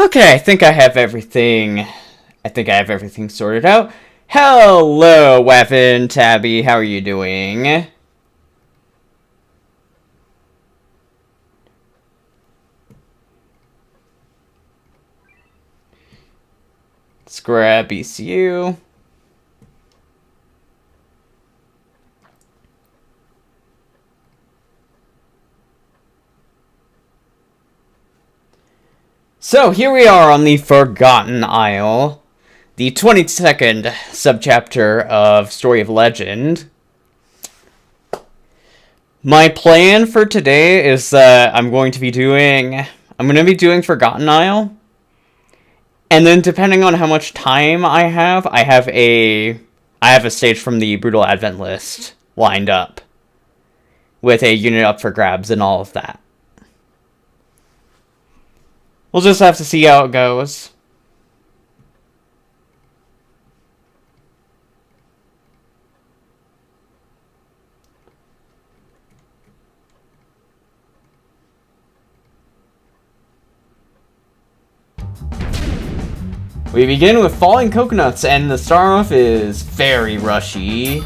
Okay, I think I have everything. I think I have everything sorted out. Hello, Weapon Tabby. How are you doing? Let's grab ECU. So here we are on the Forgotten Isle, the 22nd subchapter of Story of Legend. My plan for today is that I'm going to be doing Forgotten Isle, and then depending on how much time I have a stage from the Brutal Advent list lined up with a unit up for grabs and all of that. We'll just have to see how it goes. We begin with falling coconuts, and the start off is very rushy.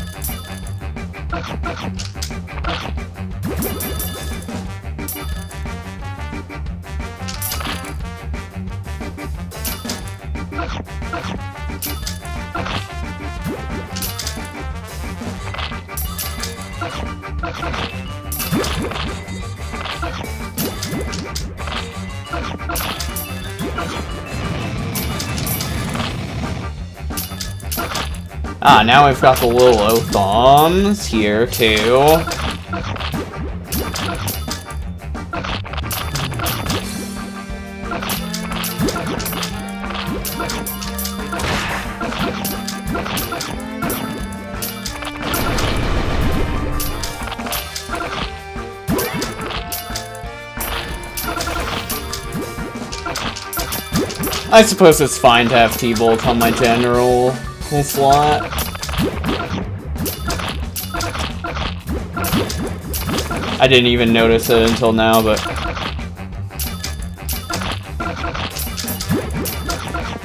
Now we've got the little oath bombs here, too. I suppose it's fine to have T-Bolt on my general slot. I didn't even notice it until now, but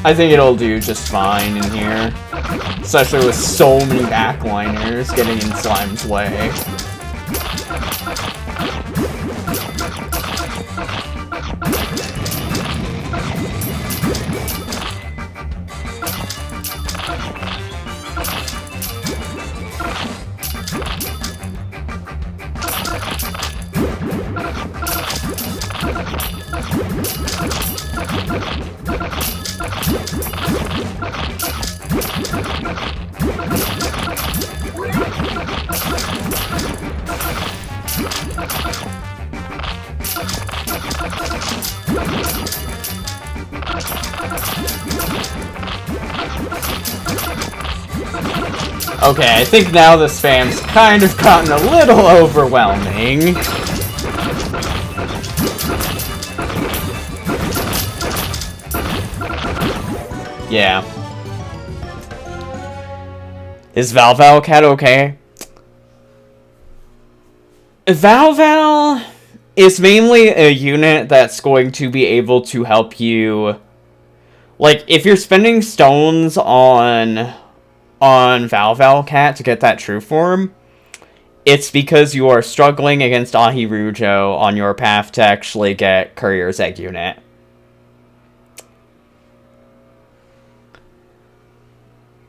I think it'll do just fine in here. Especially with so many backliners getting in Slime's way. Okay, I think now the spam's kind of gotten a little overwhelming. Yeah. Is Valval Cat okay? Valval is mainly a unit that's going to be able to help you. Like, if you're spending stones on Valval Cat to get that true form, it's because you are struggling against Ahirujo on your path to actually get Courier's Egg unit.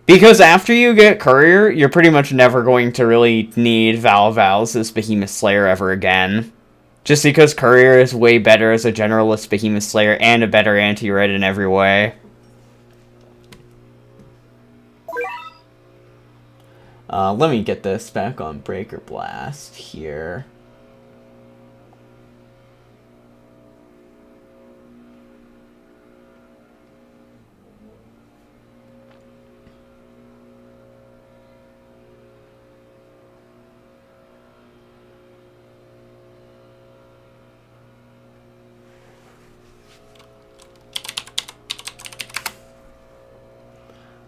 Because after you get Courier, you're pretty much never going to really need Valval's as Behemoth Slayer ever again. Just because Courier is way better as a generalist Behemoth Slayer and a better anti-red in every way. Let me get this back on Breaker Blast here.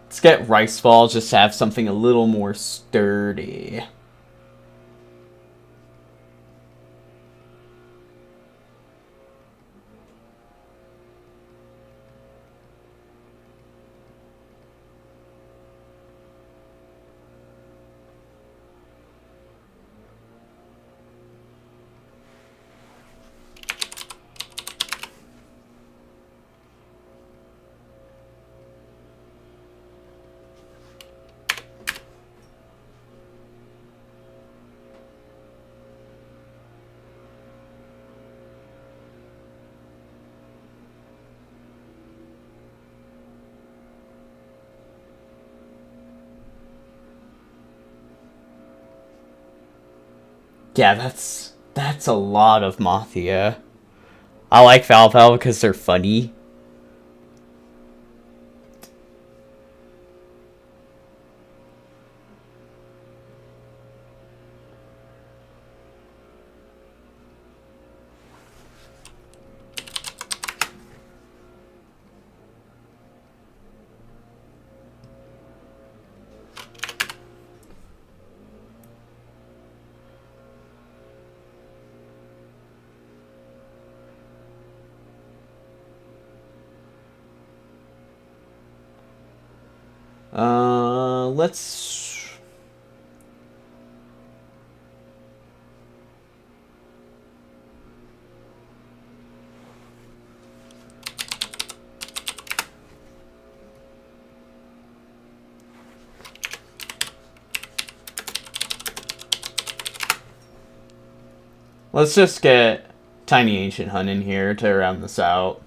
Let's get Rice Ball just to have something a little more sturdy. Yeah, that's a lot of Mothia. I like Falfel because they're funny. Let's... Let's just get Tiny Ancient Hunt in here to round this out.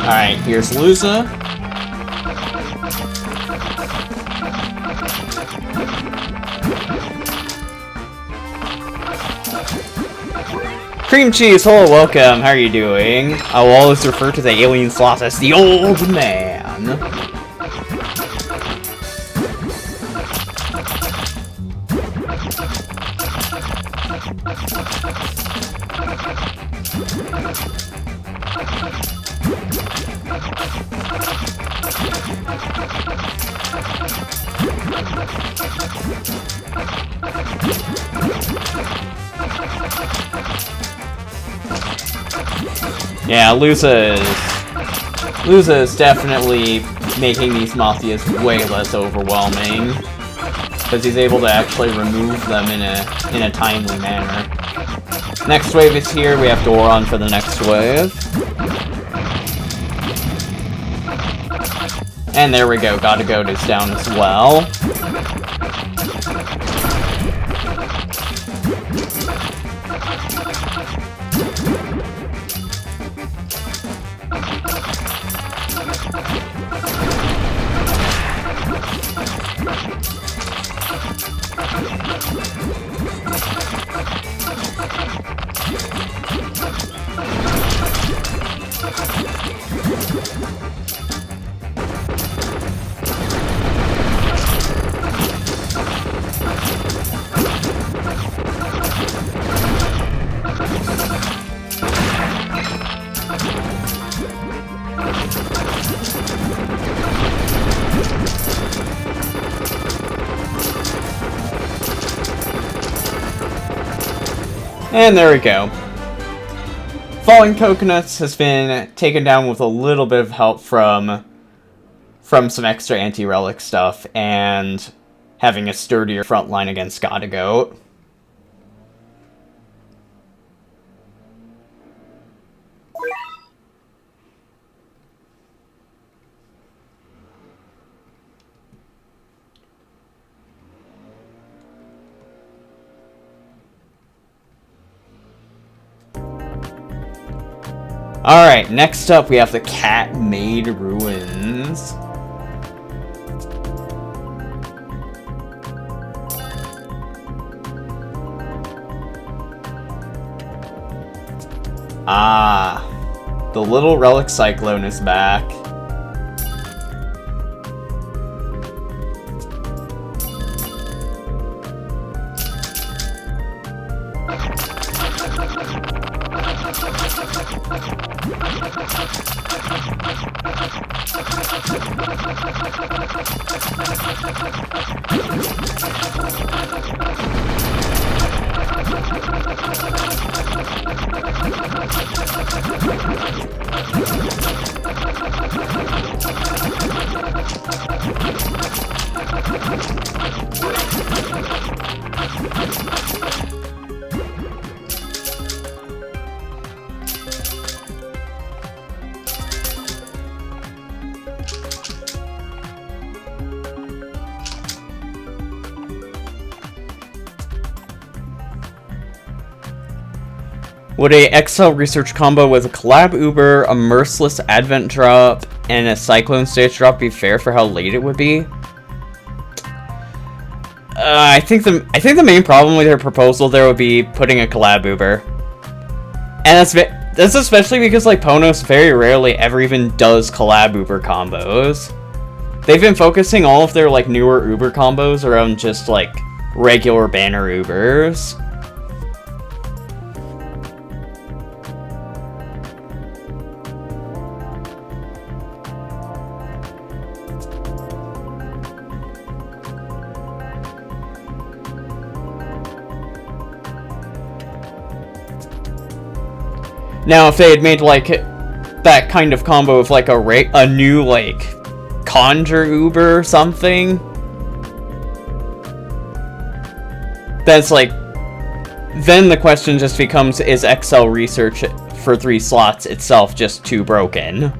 Alright, here's Luza. Cream Cheese, hello, welcome. How are you doing? I will always refer to the alien sloth as the old man. Yeah, Luza is definitely making these Mothias way less overwhelming, because he's able to actually remove them in a timely manner. Next wave is here, we have Doron for the next wave. And there we go, Gotta Goat is down as well. And there we go. Falling Coconuts has been taken down with a little bit of help from some extra anti-relic stuff and having a sturdier front line against Gotta Goat. Alright, next up we have the Cat-Made Ruins. Ah, the little relic cyclone is back. Would a XL Research combo with a Collab Uber, a Merciless Advent drop, and a Cyclone Stage drop be fair for how late it would be? I think the main problem with your proposal there would be putting a Collab Uber. And that's especially because like Ponos very rarely ever even does Collab Uber combos. They've been focusing all of their like newer Uber combos around just like regular banner Ubers. Now, if they had made, like, that kind of combo of, like, a new, like, Conjure Uber or something, that's, like, then the question just becomes, is XL Research for 3 slots itself just too broken?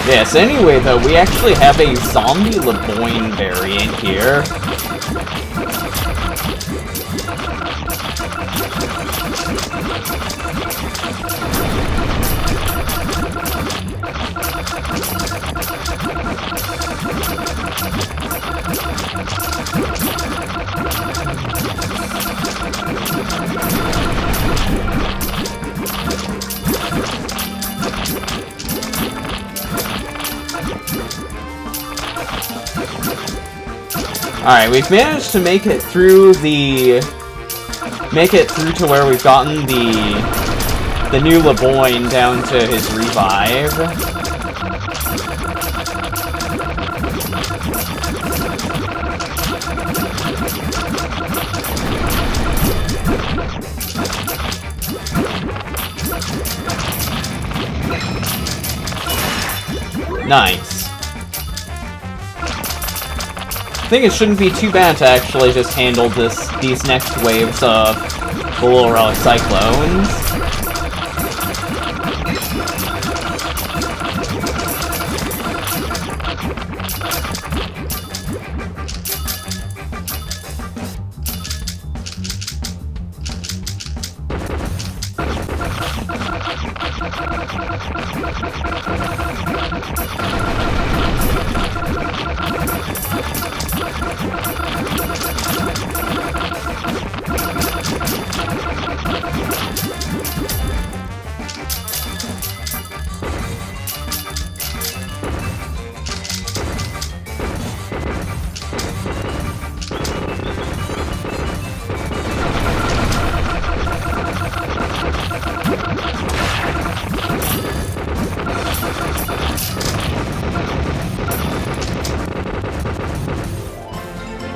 Yes, anyway though, we actually have a Zombie LeBoyne variant here. Alright, we've managed to make it through to where we've gotten the new LeBoyne down to his revive. Nice. I think it shouldn't be too bad to actually just handle these next waves of the Little Relic Cyclones.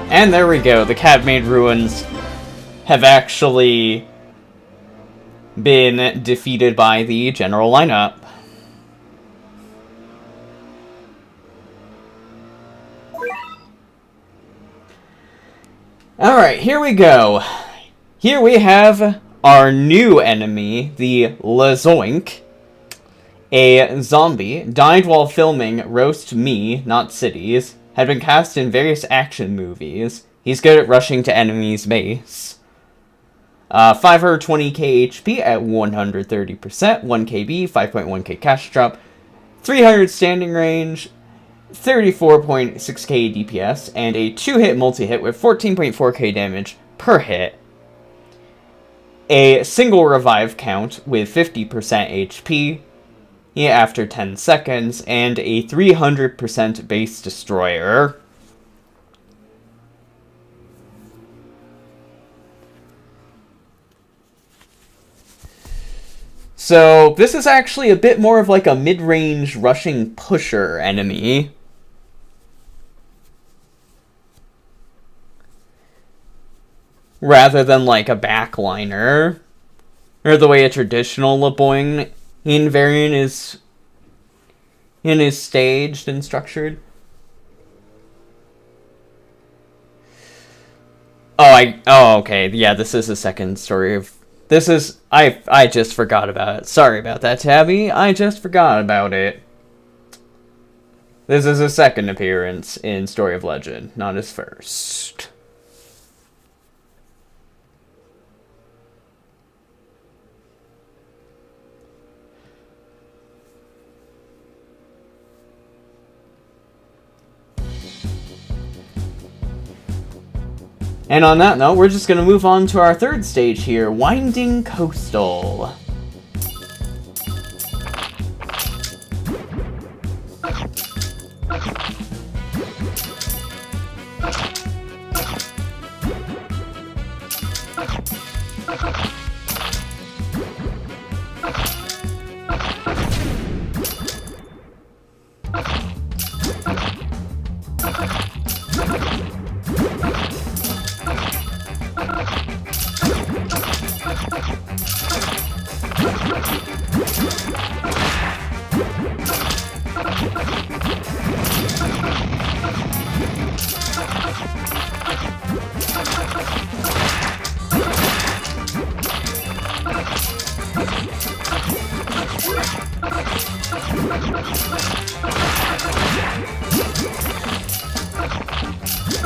And there we go, the Cadmeid Ruins have actually been defeated by the general lineup. Alright, here we go. Here we have our new enemy, the Lazoink. A zombie, died while filming Roast Me, Not Cities. Had been cast in various action movies. He's good at rushing to enemies' base. 520k HP at 130%, 1kb, 5.1k cash drop, 300 standing range, 34.6k DPS, and a 2-hit multi-hit with 14.4k damage per hit. A single revive count with 50% HP after 10 seconds, and a 300% base destroyer. So, this is actually a bit more of like a mid-range rushing pusher enemy. Rather than like a backliner. Or the way a traditional LeBoyne variant is and is staged and structured. Oh, okay. Yeah, this is the second story of... This is... I just forgot about it. Sorry about that, Tabby. I just forgot about it. This is his second appearance in Story of Legend, not his first. And on that note, we're just going to move on to our third stage here, Winding Coastal.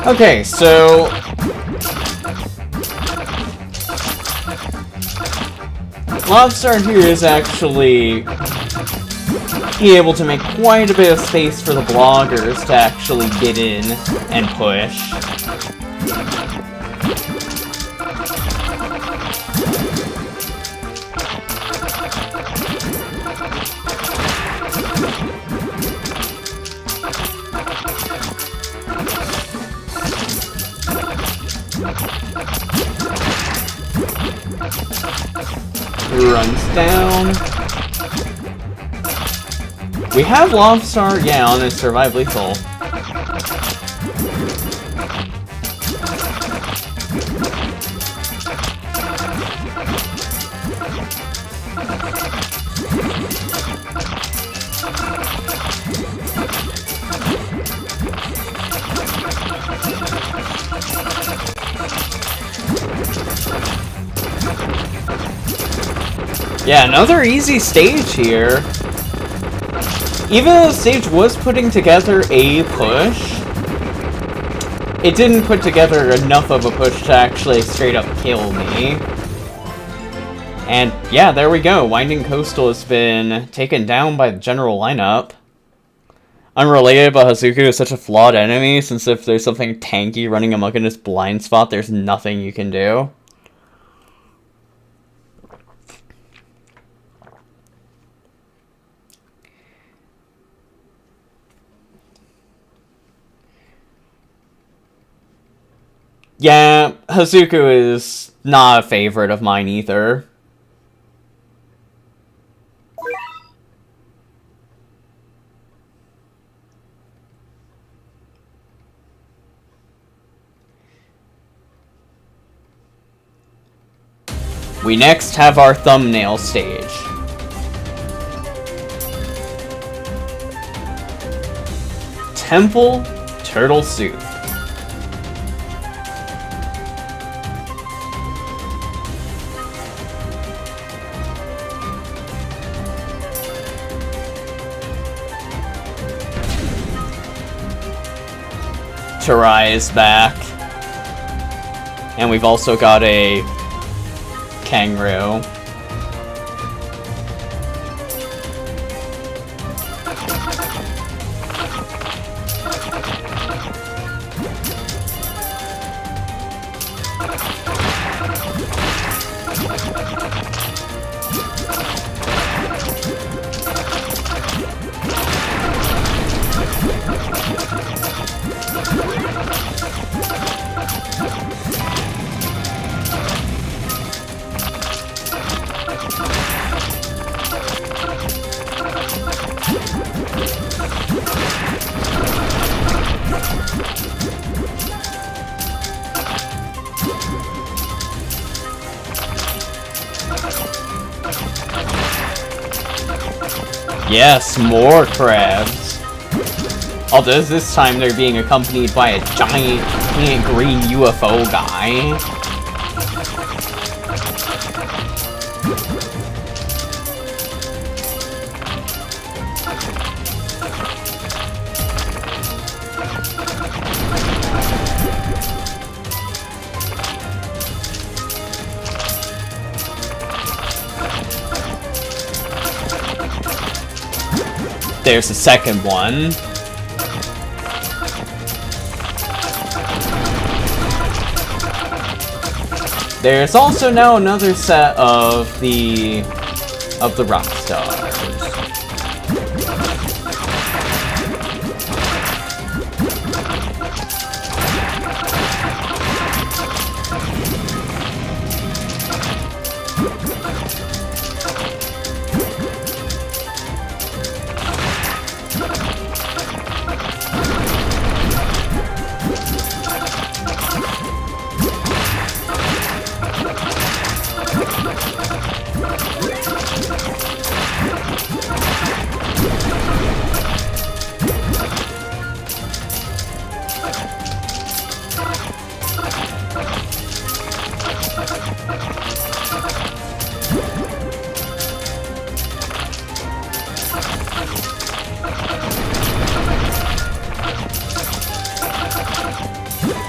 Okay, so... Lobstar here is actually able to make quite a bit of space for the bloggers to actually get in and push. Runs down. We have Lobstar, yeah, on his Survive Lethal. Yeah, another easy stage here. Even though the stage was putting together a push, it didn't put together enough of a push to actually straight up kill me. And yeah, there we go. Winding Coastal has been taken down by the general lineup. Unrelated, but Hazuku is such a flawed enemy, since if there's something tanky running amok in his blind spot, there's nothing you can do. Yeah, Hazuku is not a favorite of mine either. We next have our thumbnail stage. Temple Turtle Soup. Tarai is back. And we've also got a Kangaroo. Yes, more crabs. Although this time they're being accompanied by a giant green UFO guy. There's the second one. There's also now another set of the rock stars.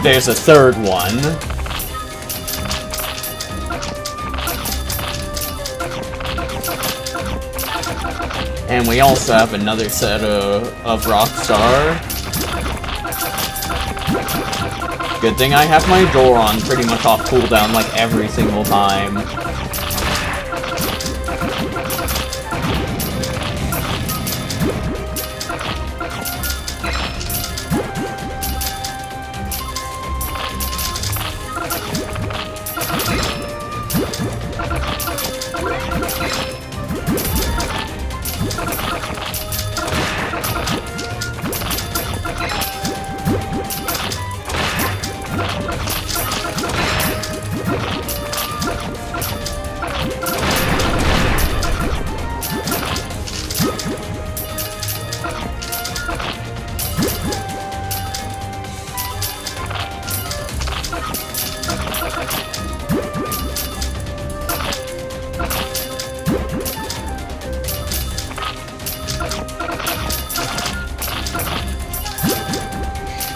There's a third one. And we also have another set of Rockstar. Good thing I have my Doron pretty much off cooldown like every single time.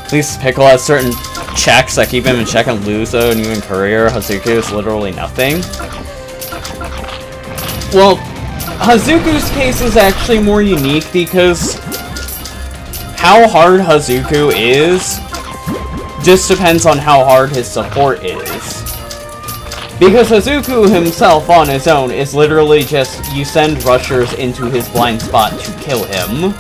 At least Piccolo has certain checks that keep him in check, and Luzo and even Courier. Hazuku is literally nothing. Well, Hazuku's case is actually more unique because how hard Hazuku is just depends on how hard his support is. Because Hazuku himself on his own is literally just you send rushers into his blind spot to kill him.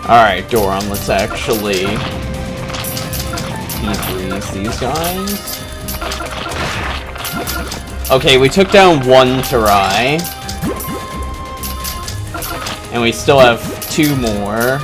Alright, Doron, let's actually defreeze these guys. Okay, we took down one Tarai. And we still have two more.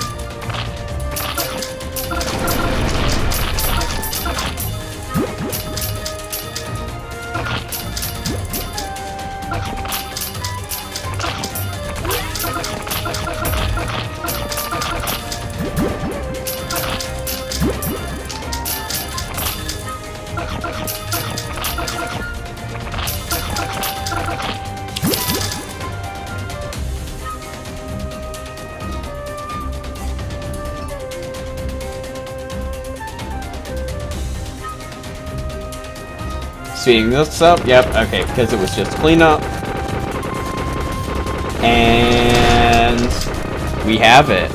Speeding this up, yep, okay, because it was just cleanup. And we have it.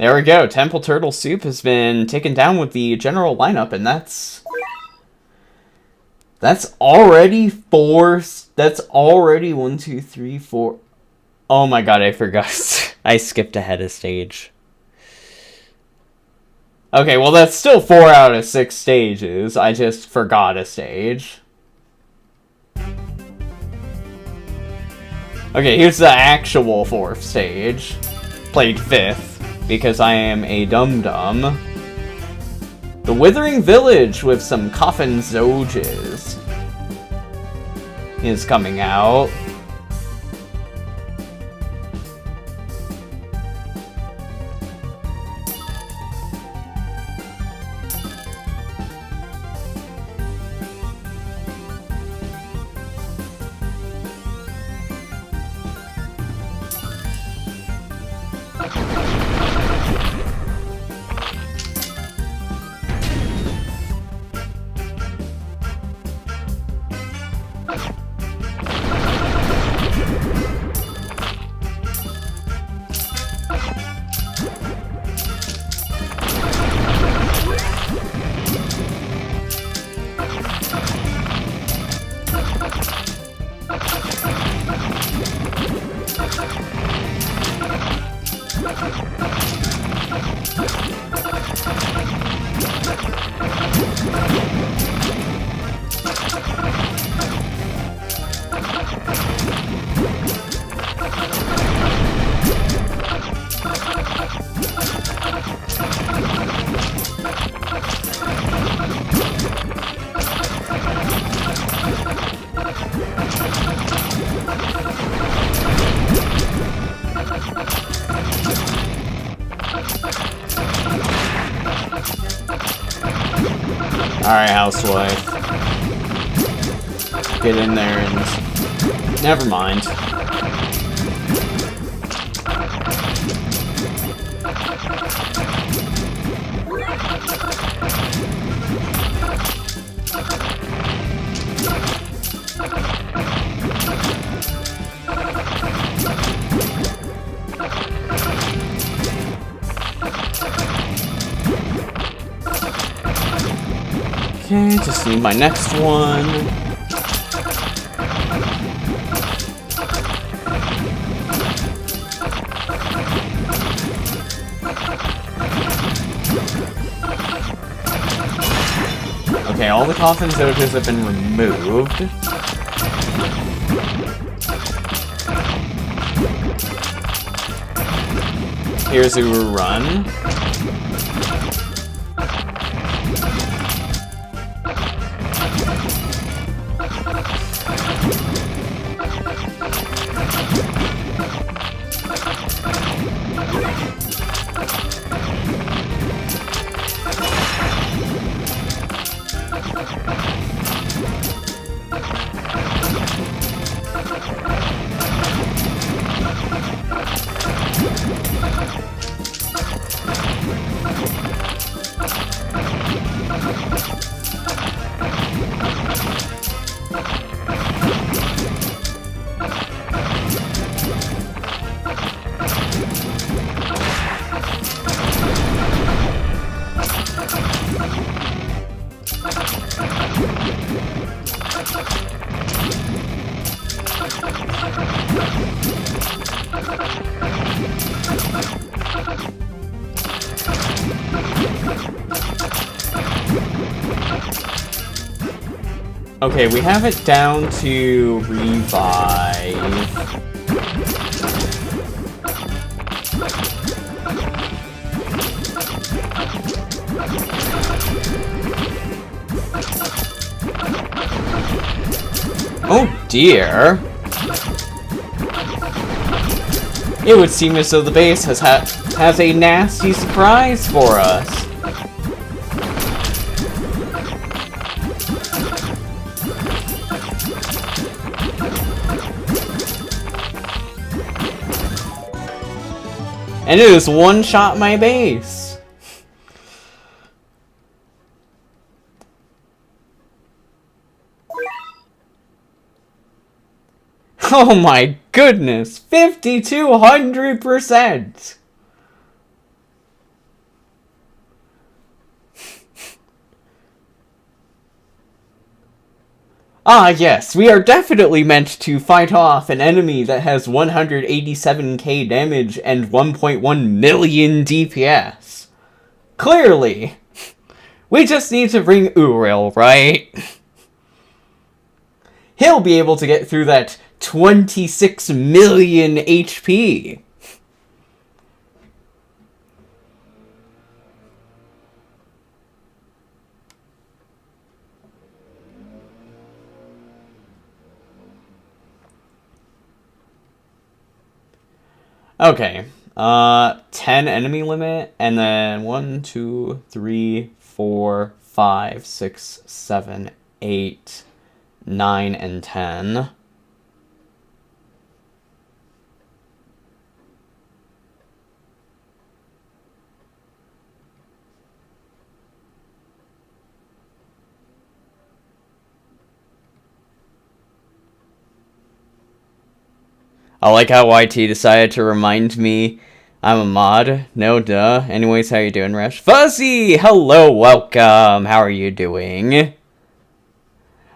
There we go. Temple Turtle Soup has been taken down with the general lineup, and that's already 4. That's already 1, 2, 3, 4. Oh my god, I forgot. I skipped ahead a stage. Okay, well that's still 4 out of 6 stages. I just forgot a stage. Okay, here's the actual 4th stage. Played 5th, because I am a dum-dum. The Withering Village with some Coffin Zoges is coming out. Alright, housewife. Get in there and... Never mind. Okay, just need my next one. Okay, all the Coffin Zoges have been removed. Here's Uru Run. Okay, we have it down to revive. Oh dear. It would seem as though the base has a nasty surprise for us. And it is one-shot my base. Oh my goodness, 5,200%. Ah, yes, we are definitely meant to fight off an enemy that has 187k damage and 1.1 million DPS. Clearly. We just need to bring Uriel, right? He'll be able to get through that 26 million HP. Okay, 10 enemy limit, and then 1, 2, 3, 4, 5, 6, 7, 8, 9, and 10. I like how YT decided to remind me I'm a mod. No duh. Anyways, how you doing, Resh? Fuzzy! Hello, welcome! How are you doing?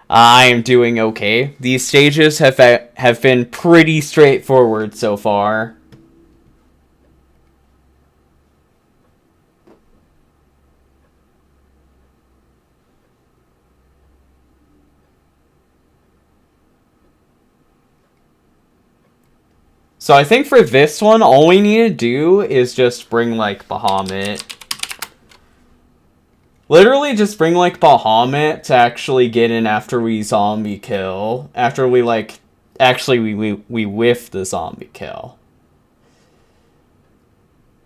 I'm doing okay. These stages have been pretty straightforward so far. So I think for this one, all we need to do is just bring, like, Bahamut. Literally just bring, like, Bahamut to actually get in after we zombie kill. After we, like, actually we whiff the zombie kill.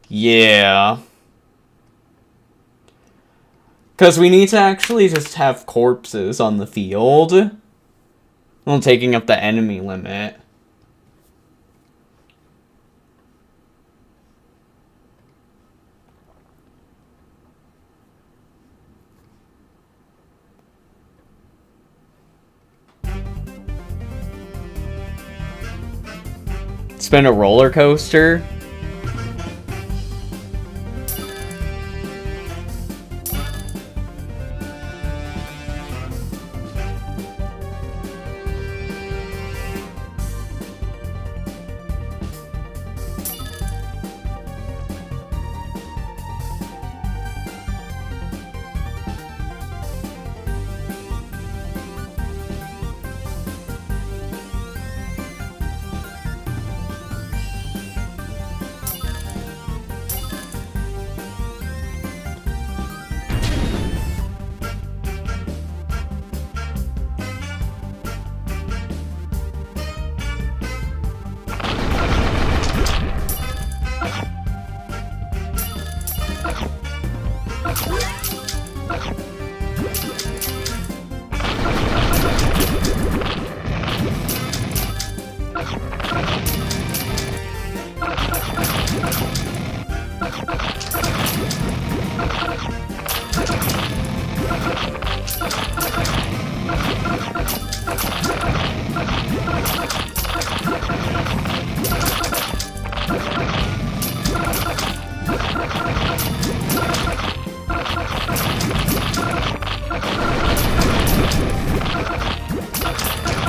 Yeah. Because we need to actually just have corpses on the field. While taking up the enemy limit. It's been a roller coaster.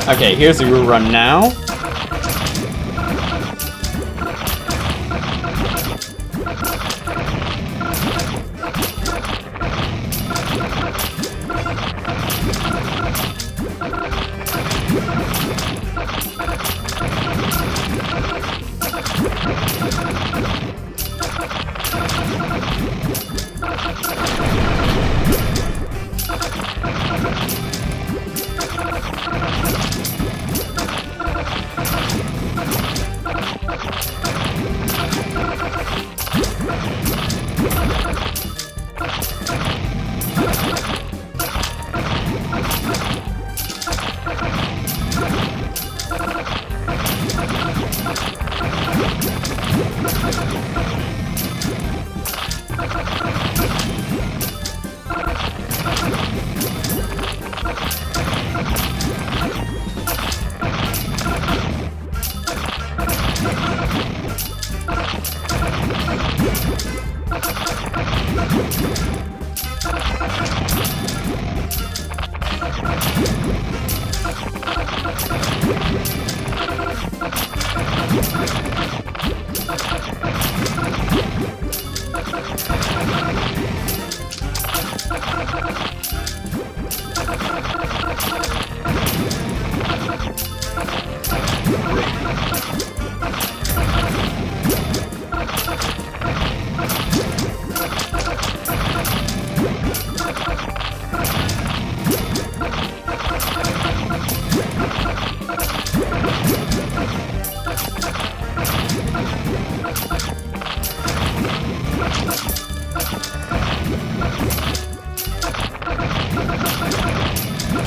Okay, here's the run now.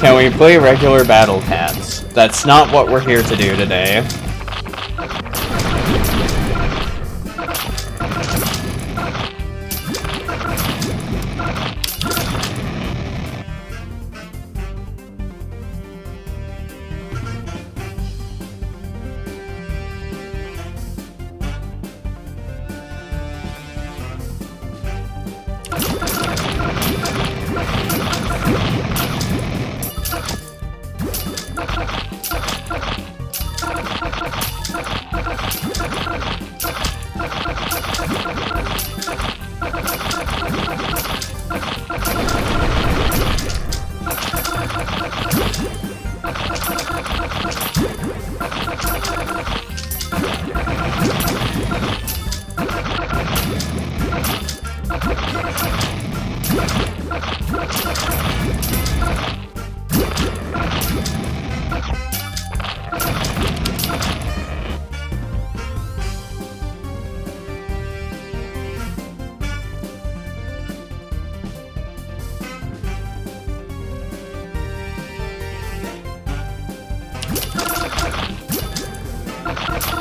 Can we play regular Battle Cats? That's not what we're here to do today.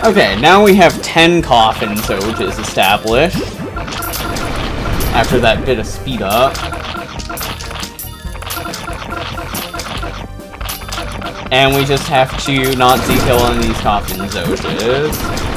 Okay, now we have 10 coffins, which is established. After that bit of speed up. And we just have to not Z-kill on these coffin Zoges.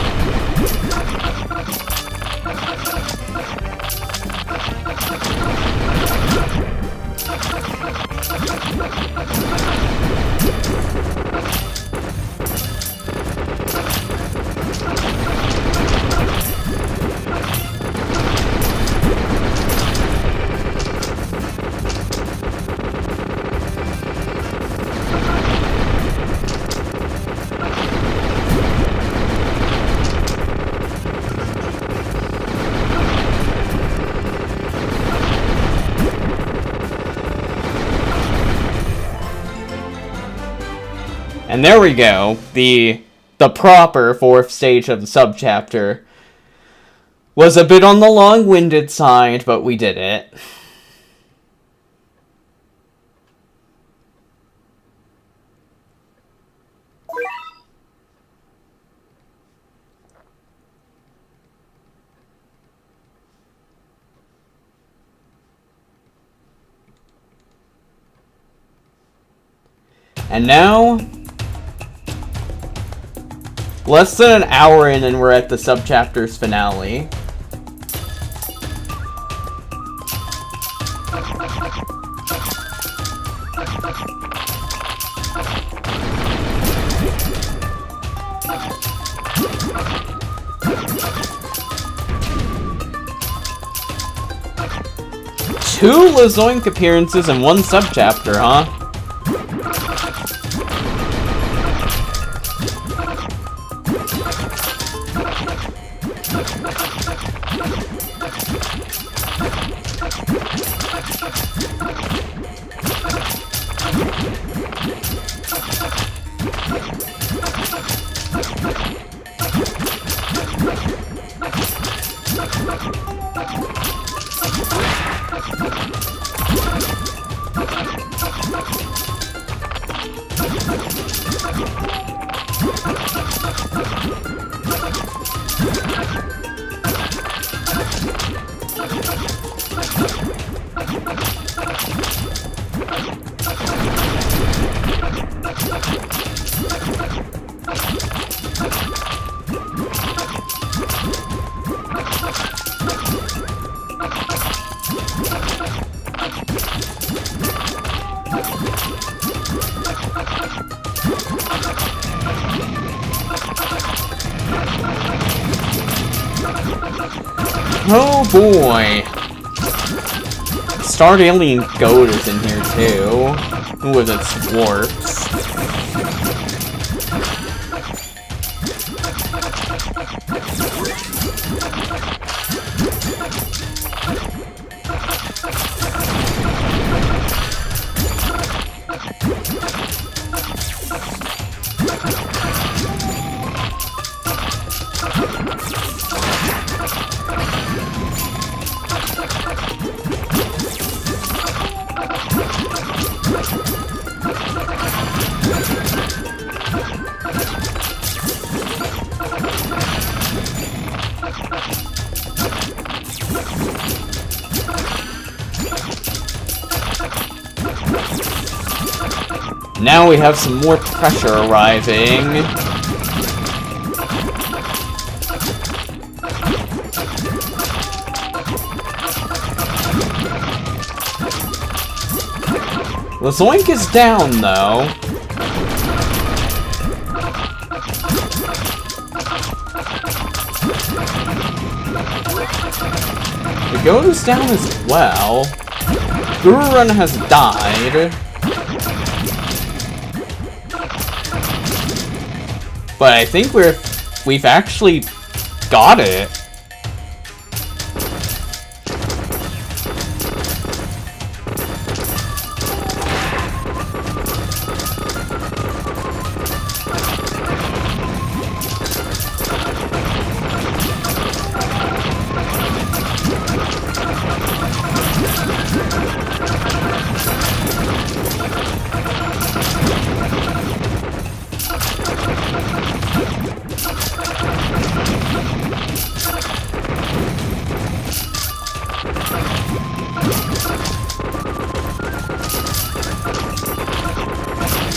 And there we go, the proper 4th stage of the subchapter was a bit on the long-winded side, but we did it. And now, less than an hour in and we're at the subchapter's finale. Two Lazoink appearances in one subchapter, huh? Oh boy! Starred Alien Goat is in here too, with its warps. Now we have some more pressure arriving. The Zoink is down, though. It goes down as well. Gururun has died. But I think we've actually got it.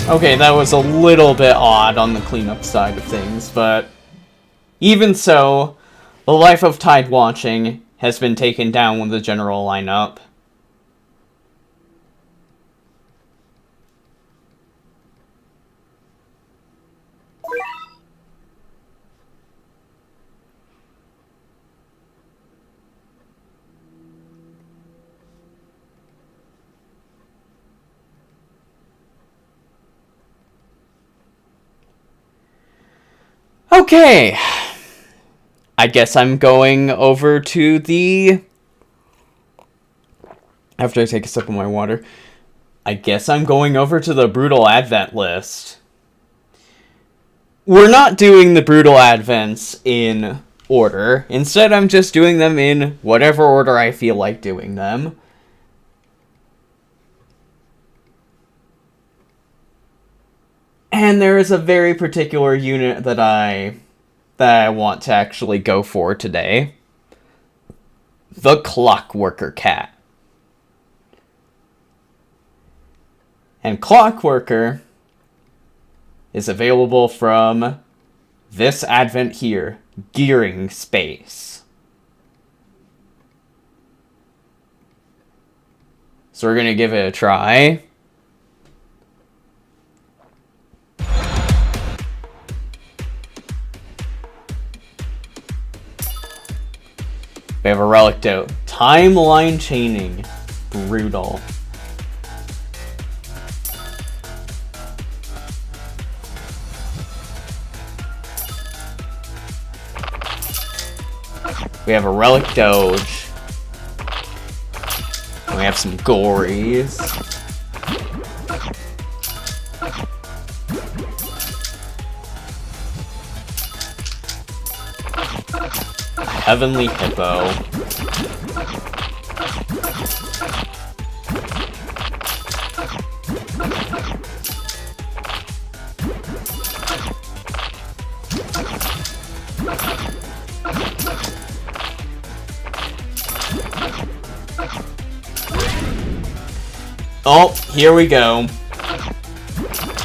Okay, that was a little bit odd on the cleanup side of things, but even so, the Life of Tide Watching has been taken down with the general lineup. Okay, I guess I'm going over to the... After I take a sip of my water, I guess I'm going over to the Brutal Advent list. We're not doing the Brutal Advents in order. Instead, I'm just doing them in whatever order I feel like doing them. And there is a very particular unit that I want to actually go for today. The Clockworker Cat. And Clockworker is available from this advent here, Gearing Space. So we're going to give it a try. We have a relic out. Timeline chaining. Brutal. We have a relic doge. And we have some gories. Heavenly Hippo. Oh, here we go.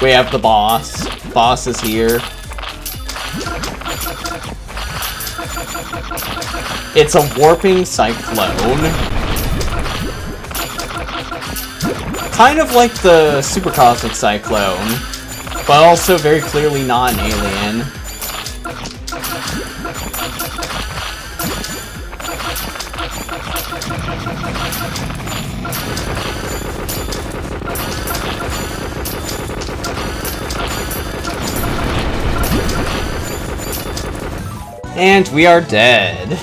We have the boss. Boss is here. It's a warping cyclone. Kind of like the Super Cosmic Cyclone, but also very clearly not an alien. And we are dead.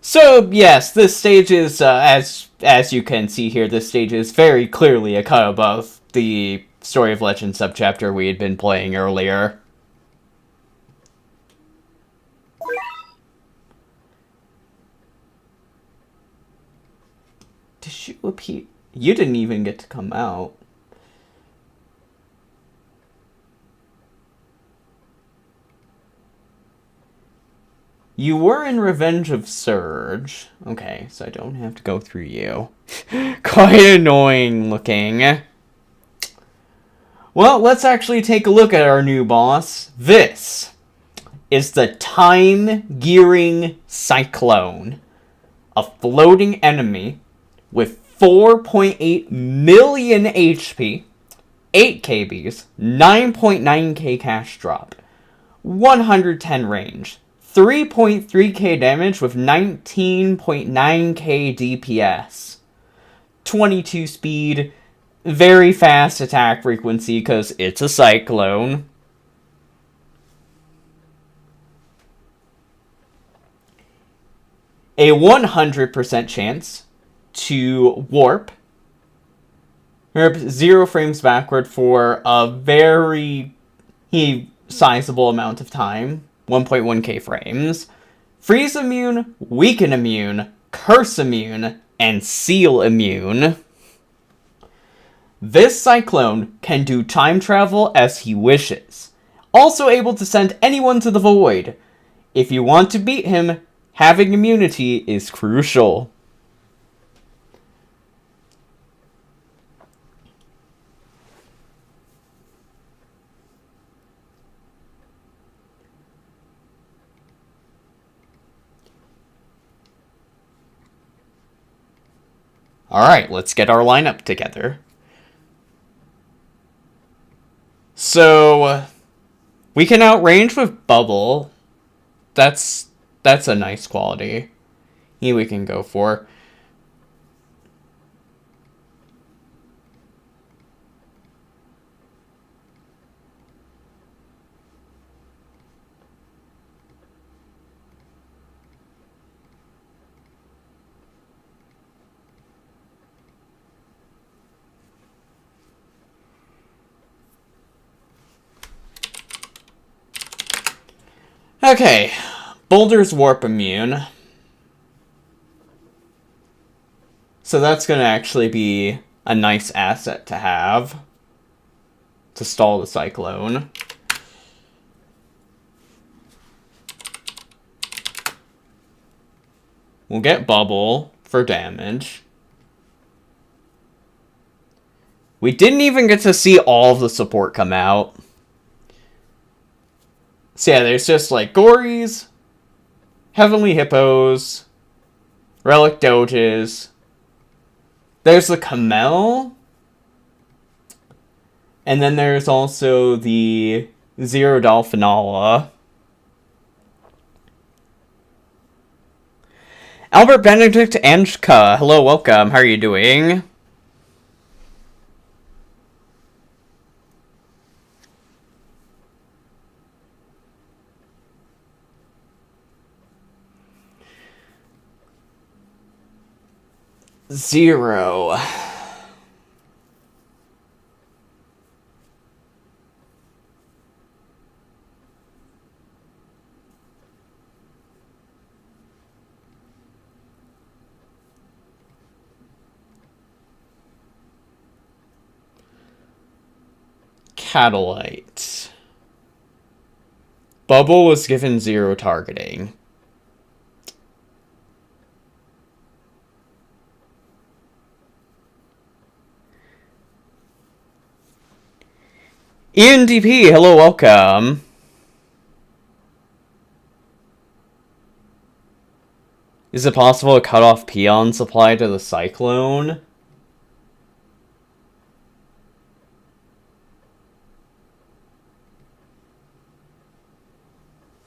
So, yes, this stage is, as you can see here, this stage is very clearly a cut above the Story of Legend subchapter we had been playing earlier. Did you appear? You didn't even get to come out. You were in Revenge of Surge. Okay, so I don't have to go through you. Quite annoying looking. Well, let's actually take a look at our new boss. This is the Time Gearing Cyclone. A floating enemy with 4.8 million HP, 8 KBs, 9.9k cash drop, 110 range, 3.3k damage with 19.9k DPS, 22 speed, very fast attack frequency because it's a cyclone. A 100% chance to warp 0 frames backward for a very sizable amount of time, 1.1k frames, freeze immune, weaken immune, curse immune, and seal immune. This cyclone can do time travel as he wishes, also able to send anyone to the void. If you want to beat him, having immunity is crucial. Alright, let's get our lineup together. So, we can outrange with Bubble. That's a nice quality. We can go for. Okay, Boulder's Warp Immune. So that's going to actually be a nice asset to have to stall the Cyclone. We'll get Bubble for damage. We didn't even get to see all of the support come out. So yeah, there's just like Gories, Heavenly Hippos, Relic Doges. There's the Kamel. And then there's also the Zero Dolphinala. Albert Benedict Anjka, hello, welcome. How are you doing? Zero. Catalyte. Bubble was given 0 targeting. ENDP, hello, welcome. Is it possible to cut off peon supply to the Cyclone?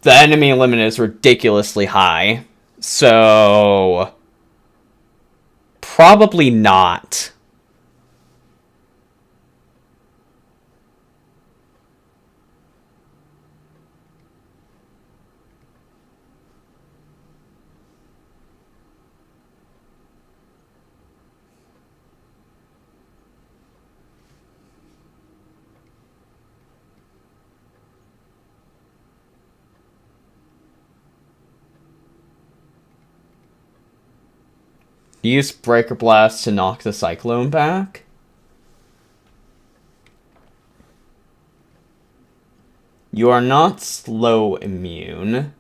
The enemy limit is ridiculously high, so probably not. Use Breaker Blast to knock the Cyclone back. You are not slow immune.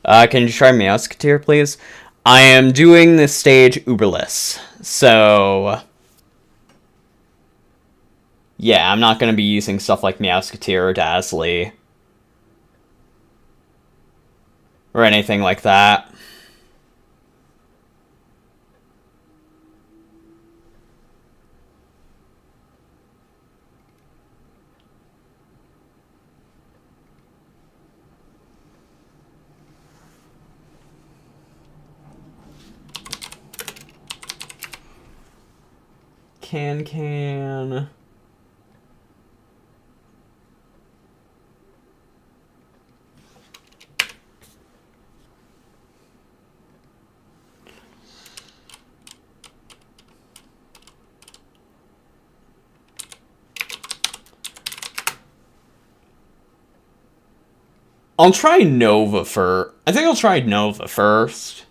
Can you try Meowsketeer, please? I am doing this stage Uberless, so... yeah, I'm not going to be using stuff like Meowsketeer or Dazzly. Or anything like that. Can. I'll try Nova first. I think I'll try Nova first.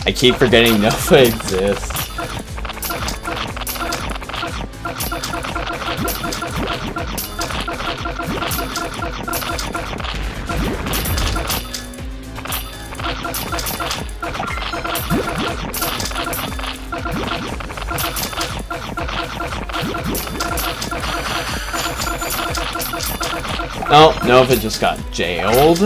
I keep forgetting Nova exists. Oh, Nova just got jailed.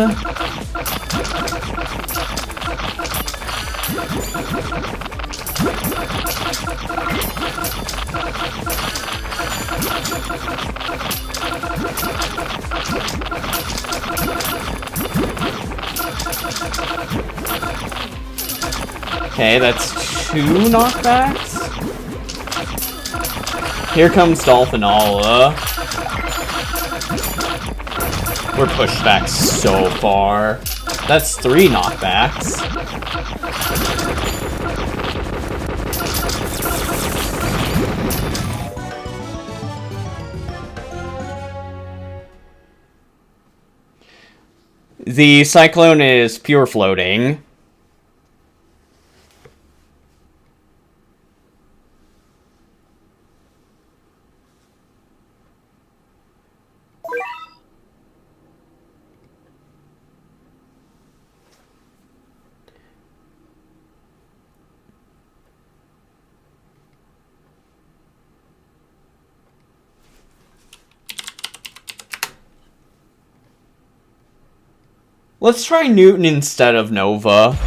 Okay, that's 2 knockbacks. Here comes Dolphinala. We're pushed back so far. That's 3 knockbacks. The Cyclone is pure floating. Let's try Newton instead of Nova.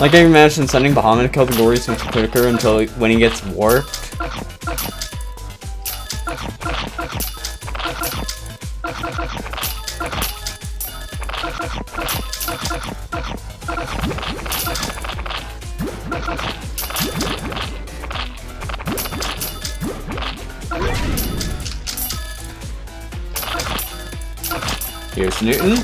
Like I imagine sending Bahamut to kill the Glorious much quicker until when he gets warped. Here's Newton.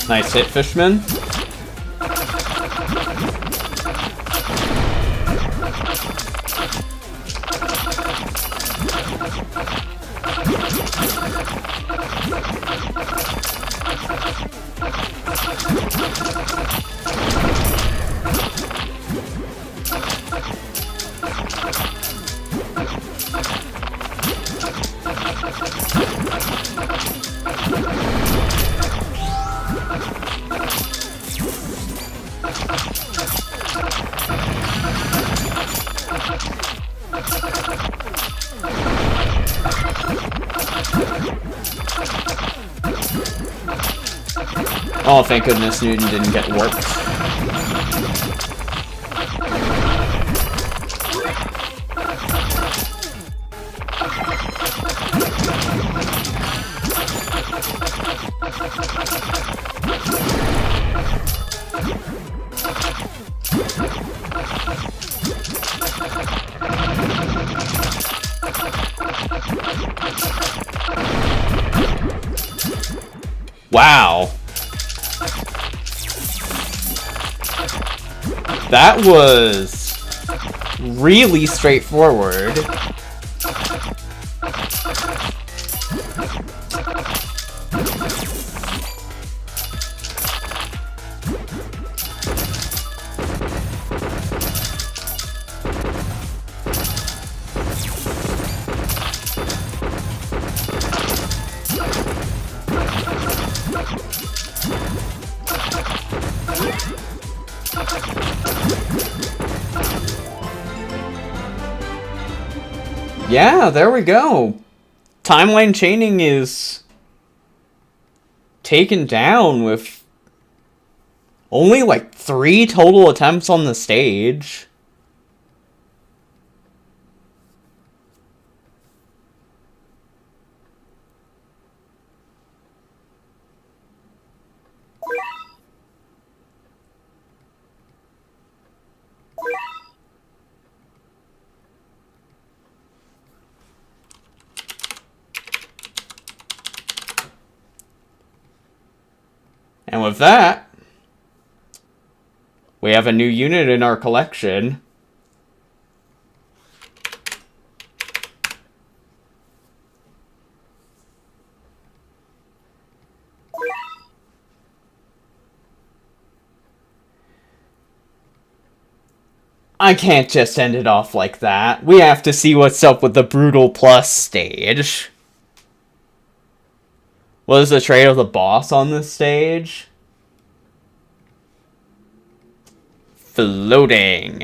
Nice hit, Fishman. Oh, thank goodness Newton didn't get warped. Wow. That was really straightforward. Yeah, there we go. Timeline chaining is taken down with only like 3 total attempts on the stage. And with that, we have a new unit in our collection. I can't just end it off like that. We have to see what's up with the Brutal Plus stage. What is the trade of the boss on this stage? Floating.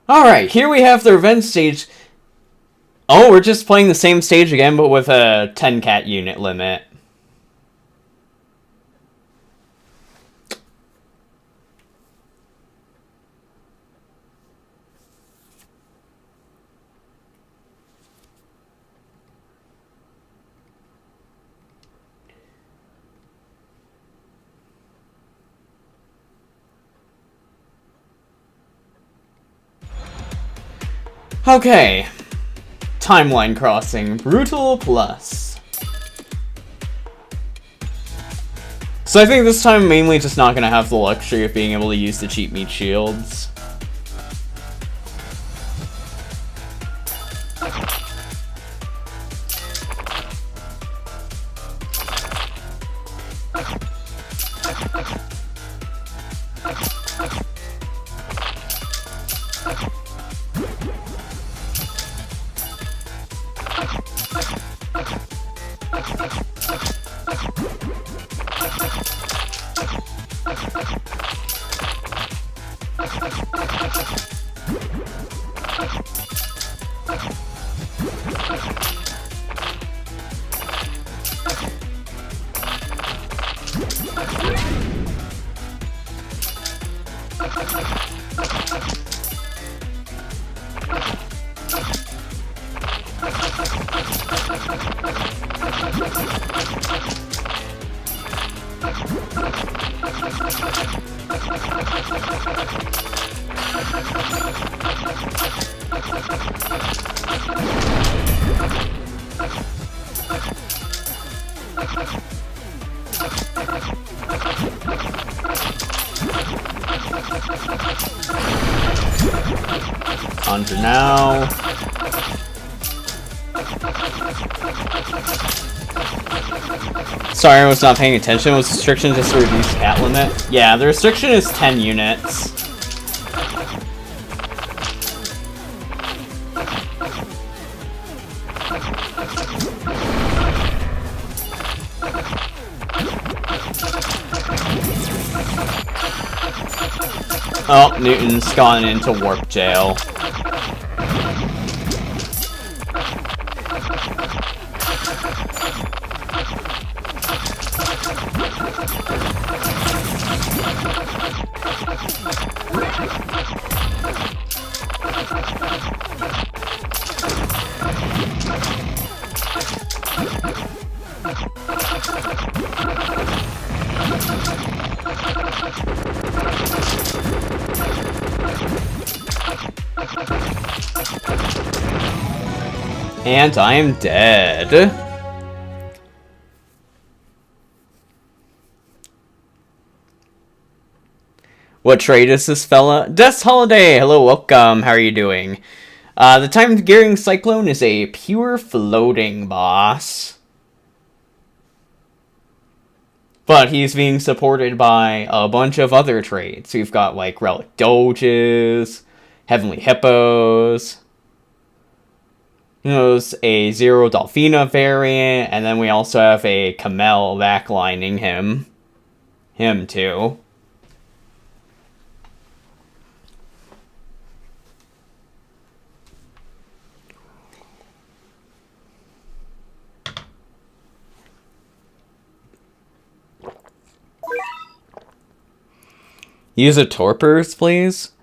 Alright, here we have the revenge stage. Oh, we're just playing the same stage again, but with a 10 cat unit limit. Okay. Timeline crossing. Brutal Plus. So I think this time I'm mainly just not going to have the luxury of being able to use the cheap meat shields. Under now. Sorry, I was not paying attention. Was restriction just to reduce cat limit? Yeah, the restriction is 10 units. Oh, Newton's gone into warp jail. And I am dead. What trade is this fella? Death Holiday! Hello, welcome. How are you doing? The Time Gearing Cyclone is a pure floating boss. But he's being supported by a bunch of other trades. We've got, like, Relic Doges, Heavenly Hippos. There's a Zero Dolphina variant, and then we also have a Camel backlining him. Him, too. Use a Torpors, please.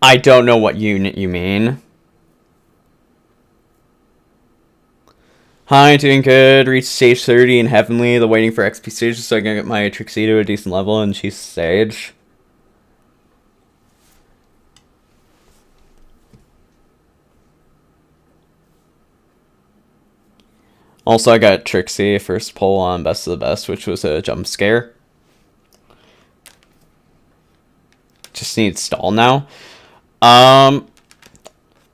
I don't know what unit you mean. Hi, doing good. Reached stage 30 in Heavenly. The waiting for XP stages so I can get my Trixie to a decent level and she's stage. Also, I got Trixie first pull on Best of the Best, which was a jump scare. Just need stall now.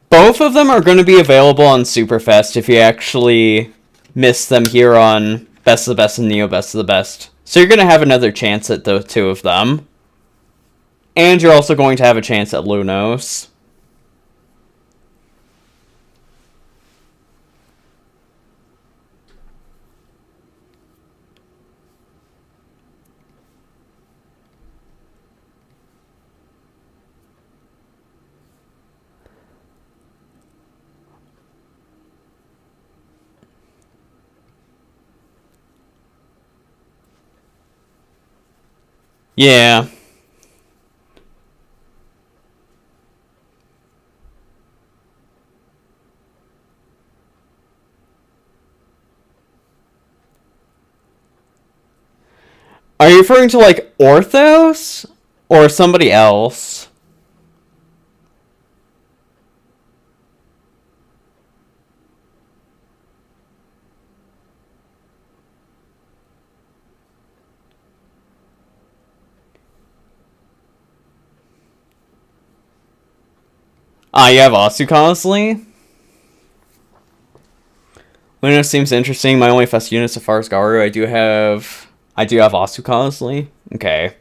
Both of them are going to be available on Superfest if you actually miss them here on Best of the Best and Neo Best of the Best. So you're going to have another chance at the two of them. And you're also going to have a chance at Lunos. Yeah. Are you referring to, like, Orthos? Or somebody else? You have Asukasley? Lunos seems interesting. My only fast unit so far is Garu. I do have Asukasley. Okay.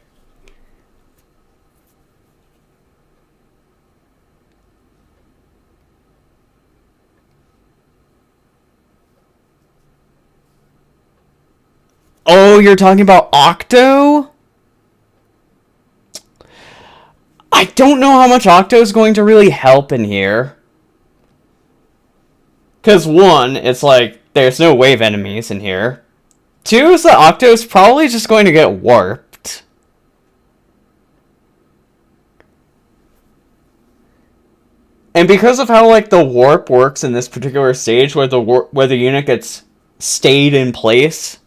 Oh, you're talking about Octo? I don't know how much Octo is going to really help in here. Because one, it's like, there's no wave enemies in here. Two is that Octo is probably just going to get warped. And because of how, like, the warp works in this particular stage, where the unit gets stayed in place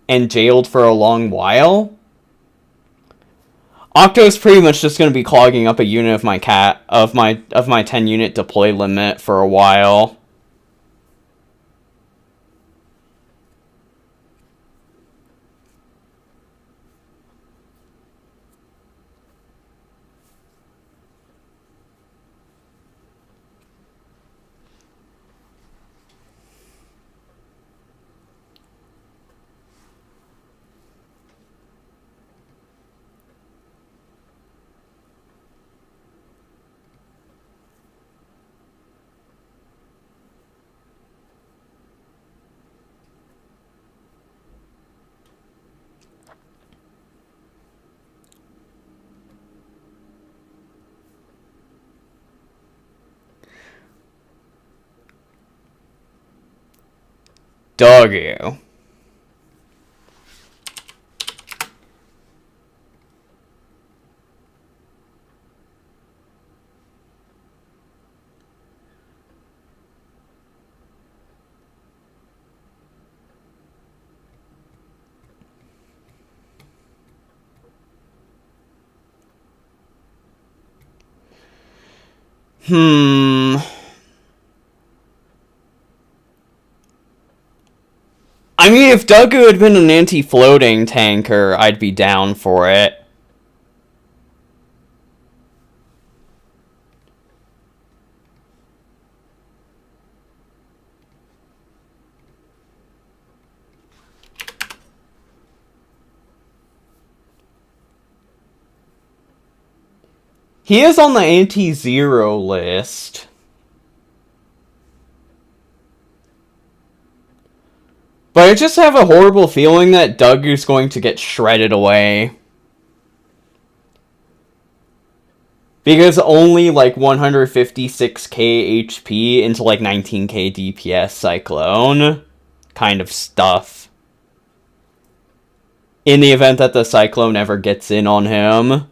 and jailed for a long while, Octo is pretty much just going to be clogging up a unit of my 10 unit deploy limit for a while. Doggo. I mean, if Duggo had been an anti-floating tanker, I'd be down for it. He is on the anti-zero list. But I just have a horrible feeling that Duggo's going to get shredded away. Because only like 156k HP into like 19k DPS Cyclone kind of stuff. In the event that the Cyclone ever gets in on him.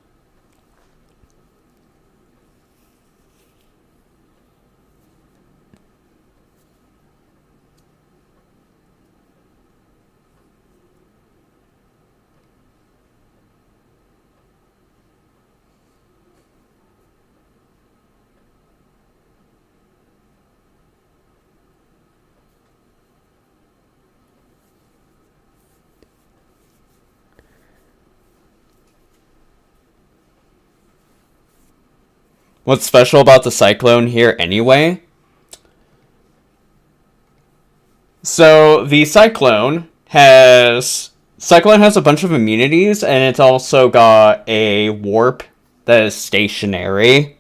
What's special about the Cyclone here anyway? So, the Cyclone has a bunch of immunities, and it's also got a warp that is stationary.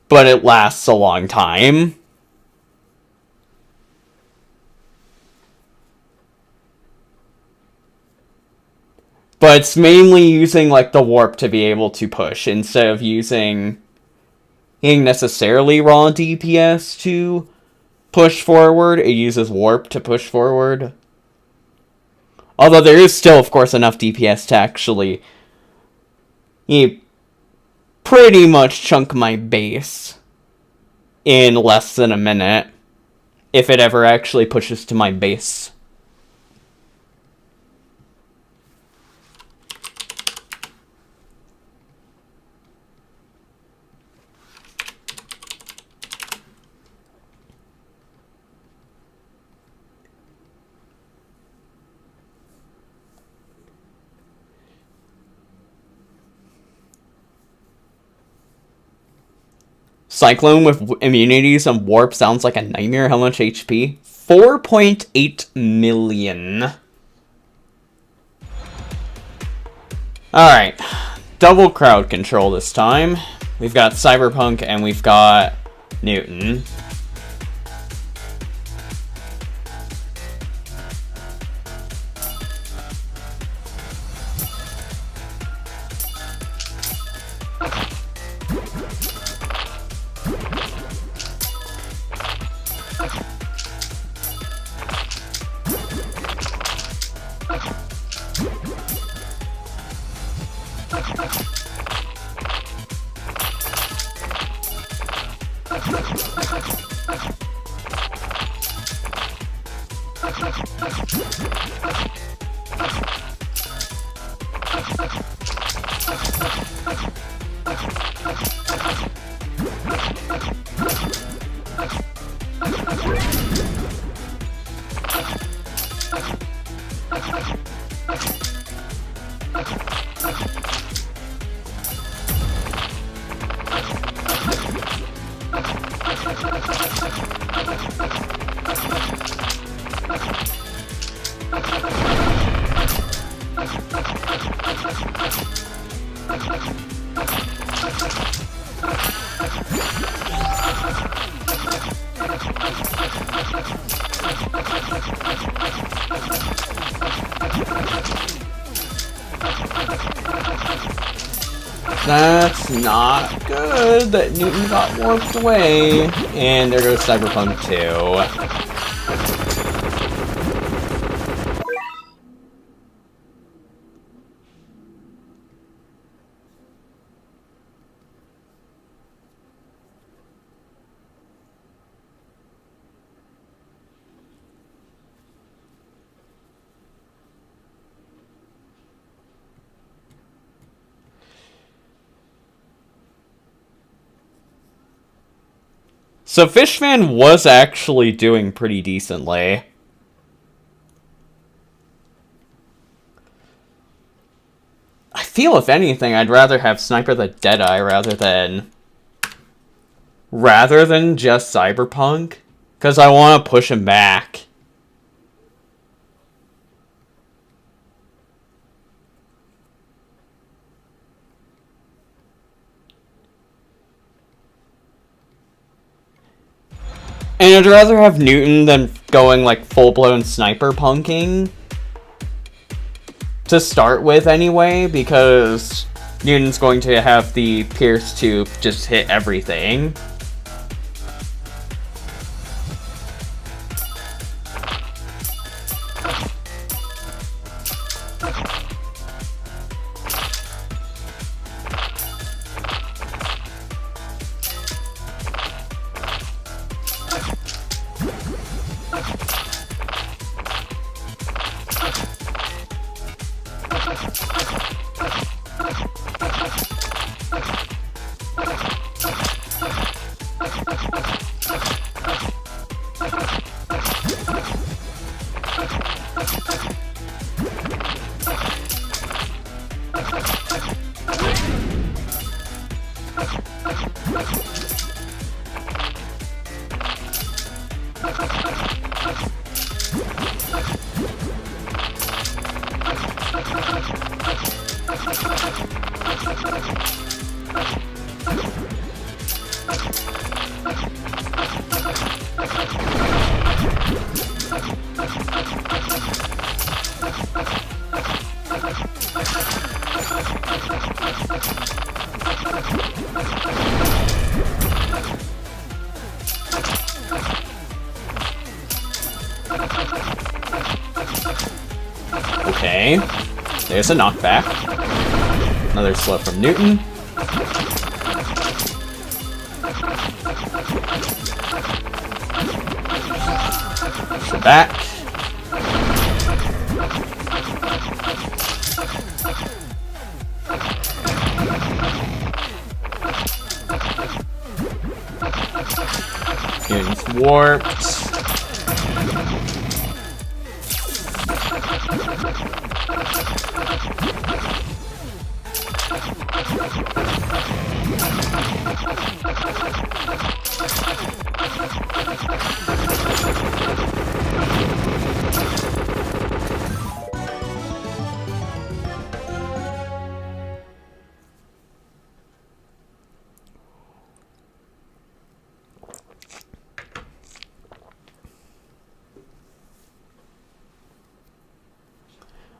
But it lasts a long time. But it's mainly using, like, the warp to be able to push, instead of using necessarily raw DPS to push forward. It uses warp to push forward. Although there is still, of course, enough DPS to actually pretty much chunk my base in less than a minute, if it ever actually pushes to my base. Cyclone with immunities and warp sounds like a nightmare. How much HP? 4.8 million. Alright. Double crowd control this time. We've got Cyberpunk and we've got Newton. That's not good that Newton got warped away. And there goes Cyberpunk 2. So Fishman was actually doing pretty decently. I feel, if anything, I'd rather have Sniper the Deadeye rather than just Cyberpunk, because I want to push him back. And I'd rather have Newton than going like full-blown sniper punking to start with anyway, because Newton's going to have the Pierce to just hit everything. Okay, there's a knockback. Another slow from Newton. Push it back. Newton's warped.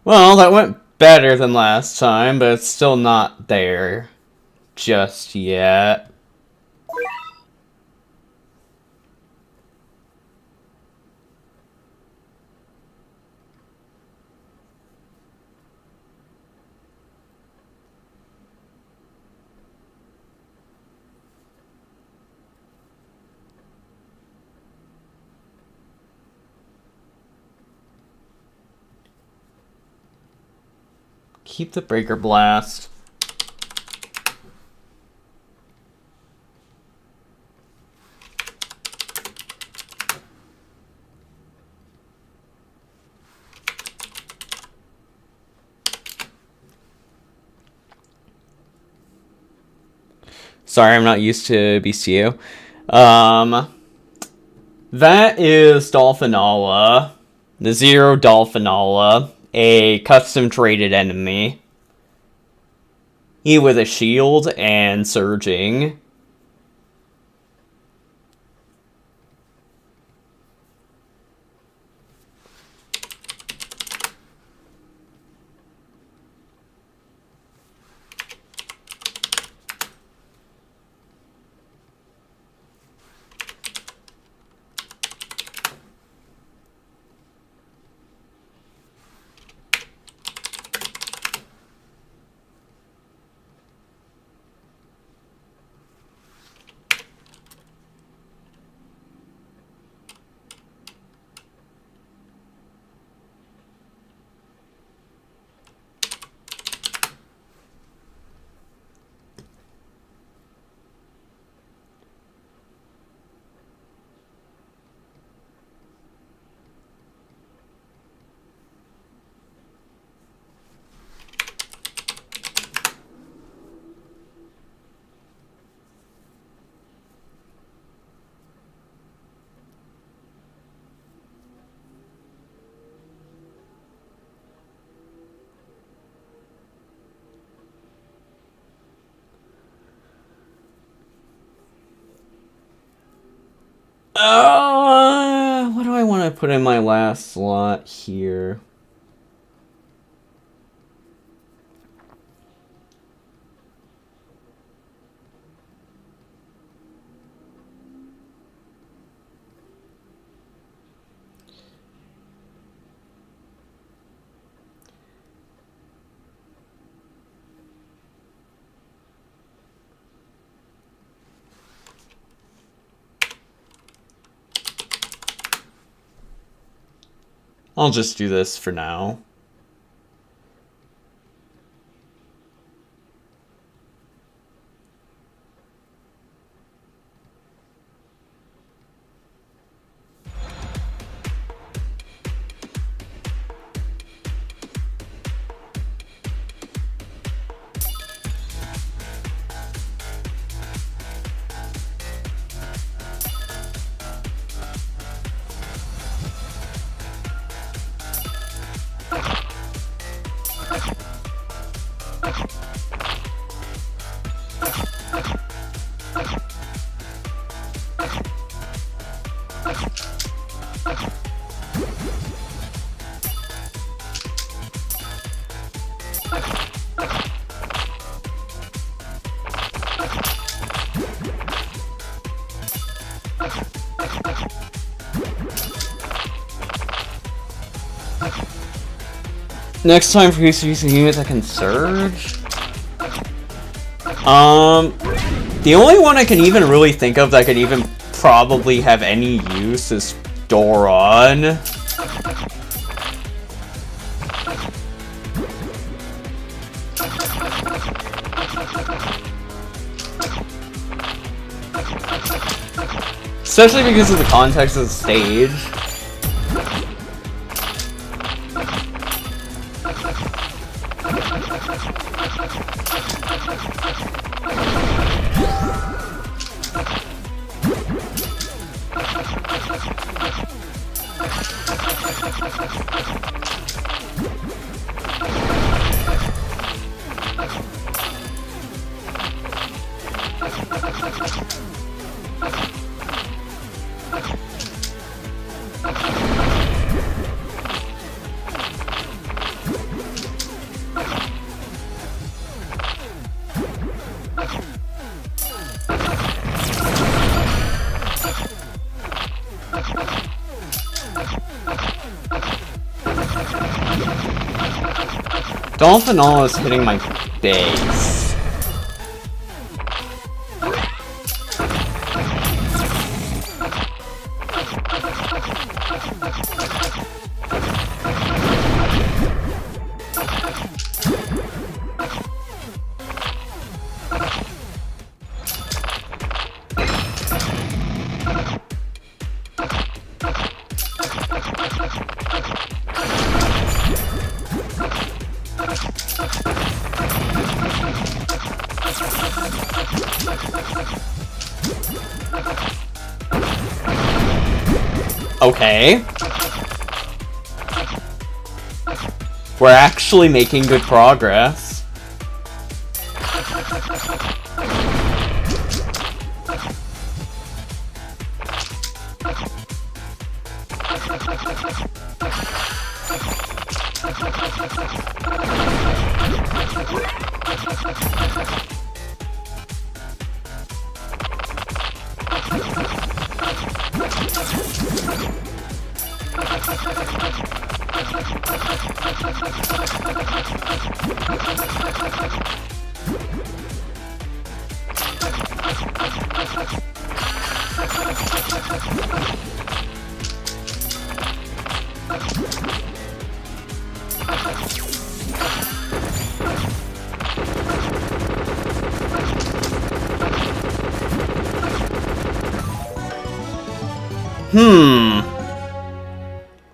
Well, that went better than last time, but it's still not there just yet. Keep the Breaker Blast. Sorry, I'm not used to BCU. That is Dolphinala. The Zero Dolphinala. A custom traded enemy. He with a shield and surging. What do I want to put in my last slot here? I'll just do this for now. Next time for using a unit that can surge? The only one I can even really think of that could even probably have any use is Doron. Especially because of the context of the stage. Dolphinol is hitting my base. Okay. We're actually making good progress.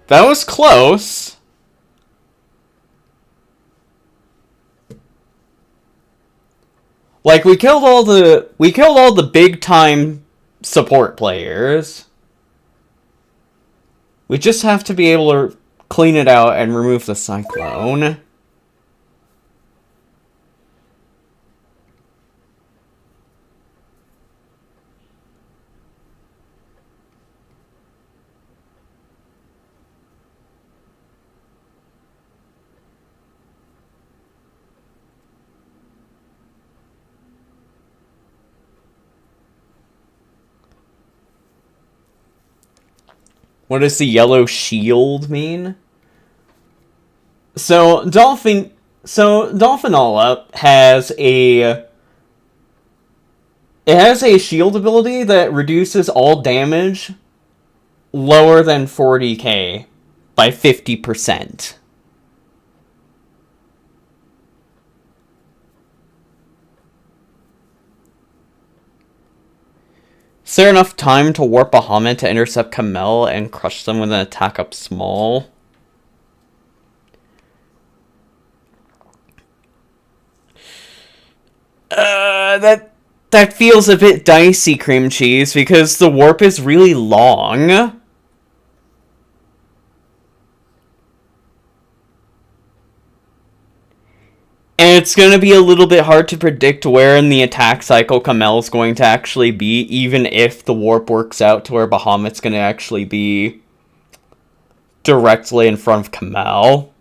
That was close. Like, we killed all the big time support players. We just have to be able to clean it out and remove the cyclone. What does the yellow shield mean? So Dolphinella has a shield ability that reduces all damage lower than 40k by 50%. Is there enough time to warp Bahamut to intercept Kamel and crush them with an attack up small? That feels a bit dicey, Cream Cheese, because the warp is really long. And it's going to be a little bit hard to predict where in the attack cycle Kamel's going to actually be, even if the warp works out to where Bahamut's going to actually be directly in front of Kamel.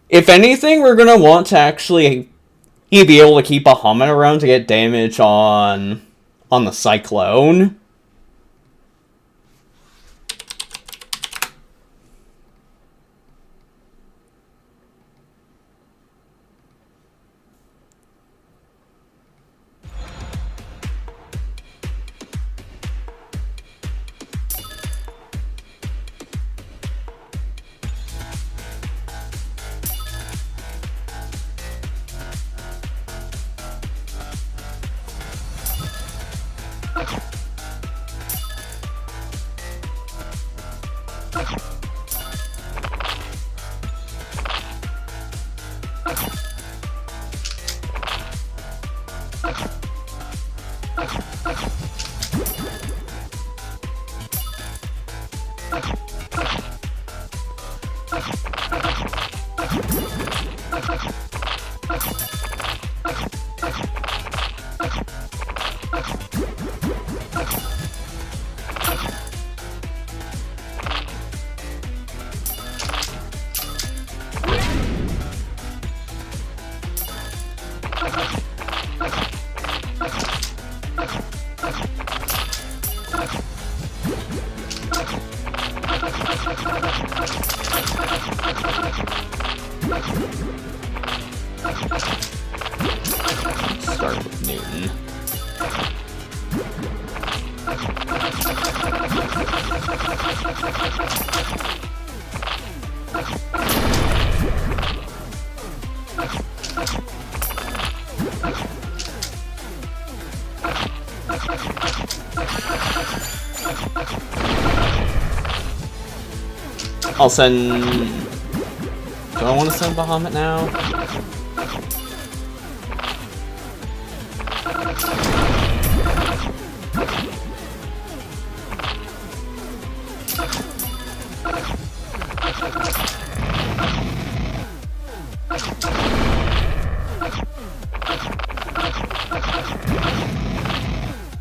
If anything, we're going to want to actually be able to keep Bahamut around to get damage on the Cyclone. Start with Newton. I'll send... Do I want to send Bahamut now?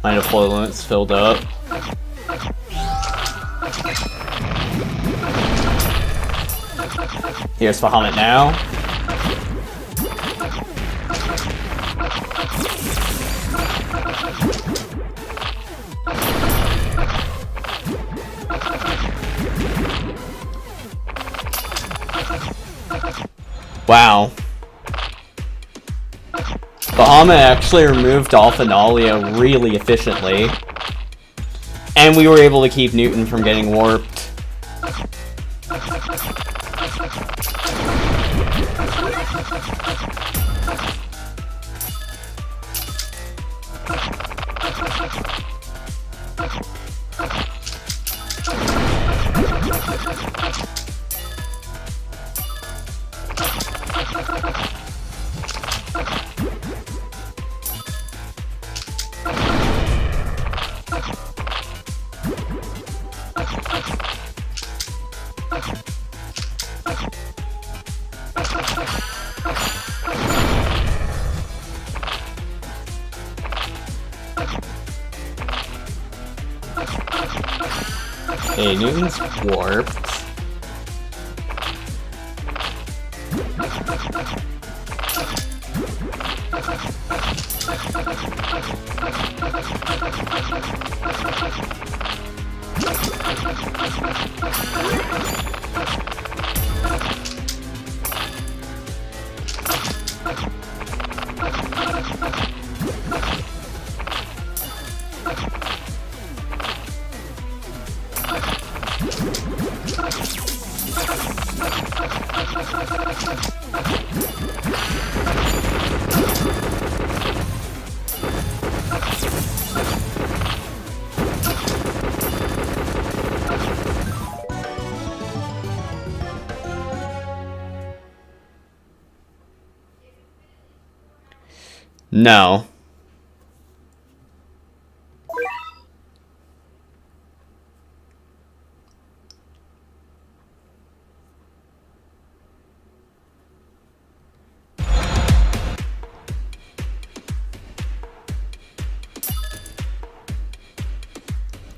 My deploy limit's filled up. Here's Bahamut now. Wow. Bahamut actually removed Dolphinalia really efficiently. And we were able to keep Newton from getting warped. Okay, Newton's warped. No.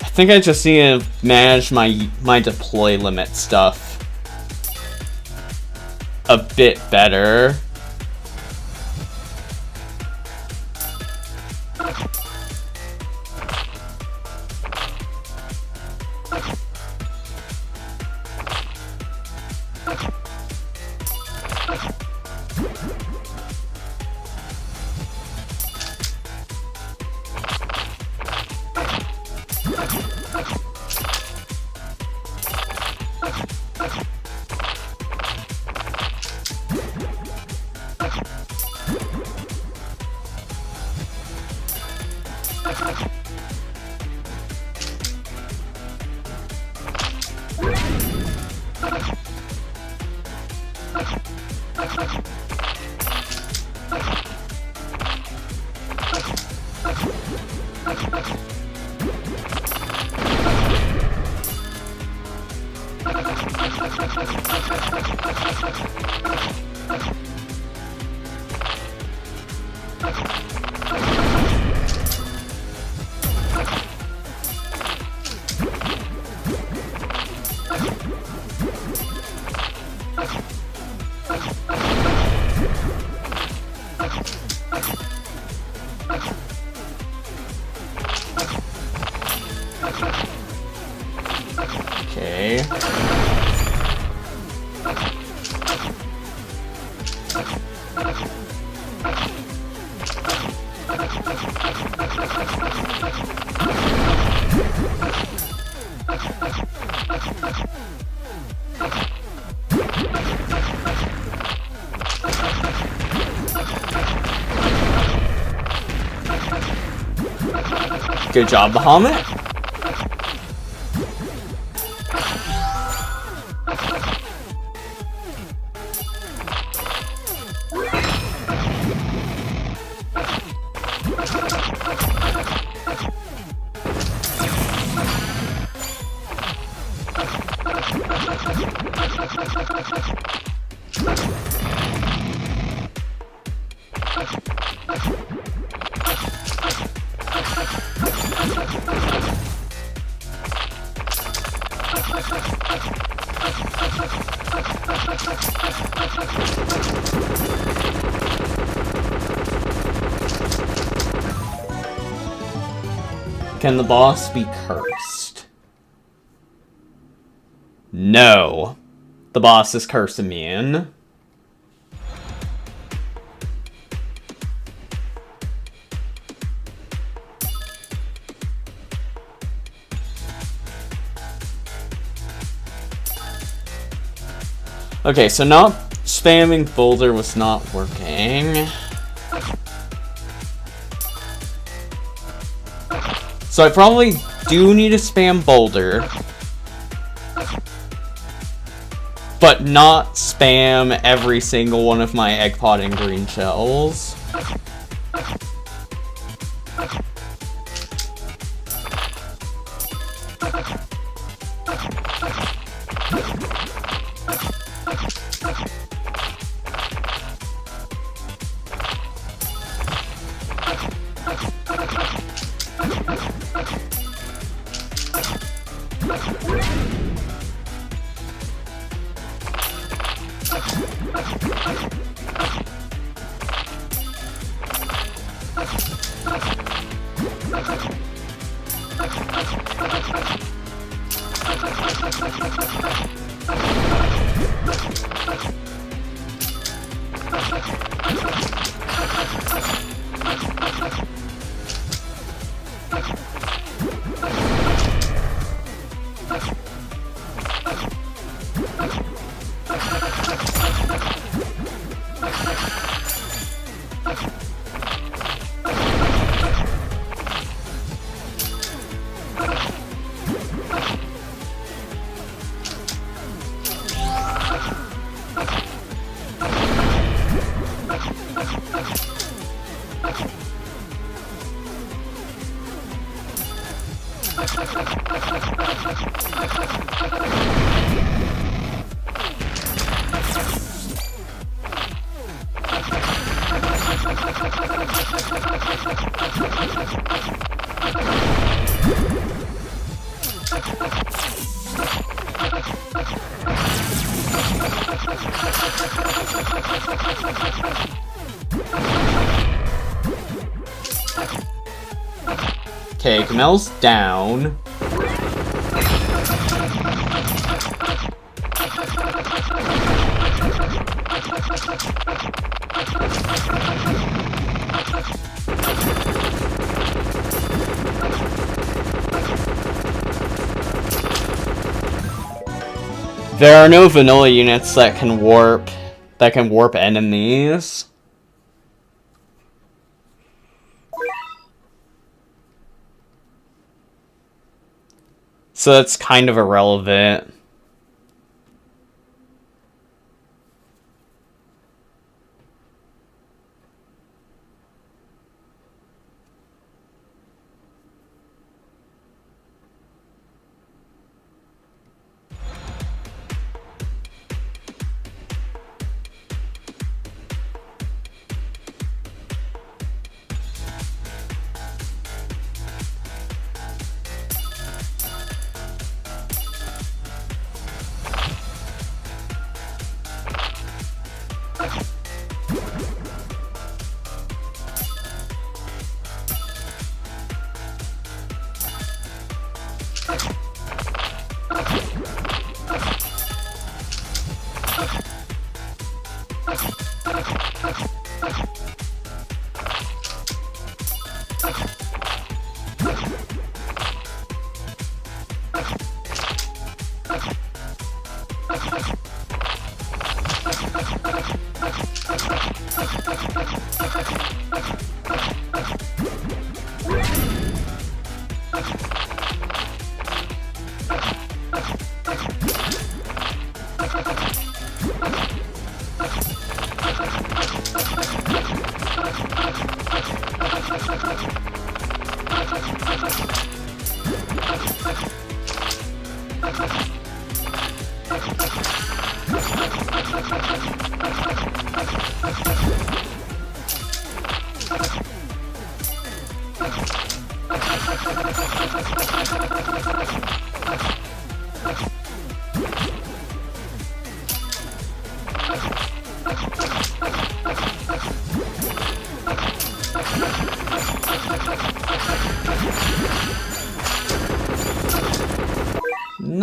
I think I just need to manage my deploy limit stuff a bit better. Okay. Good job, Bahamut. Can the boss be cursed? No. The boss is curse immune. Okay, so not spamming Boulder was not working. So I probably do need to spam Boulder, but not spam every single one of my egg pot and green shells. Okay, Camel's down. There are no vanilla units that can warp enemies. So that's kind of irrelevant.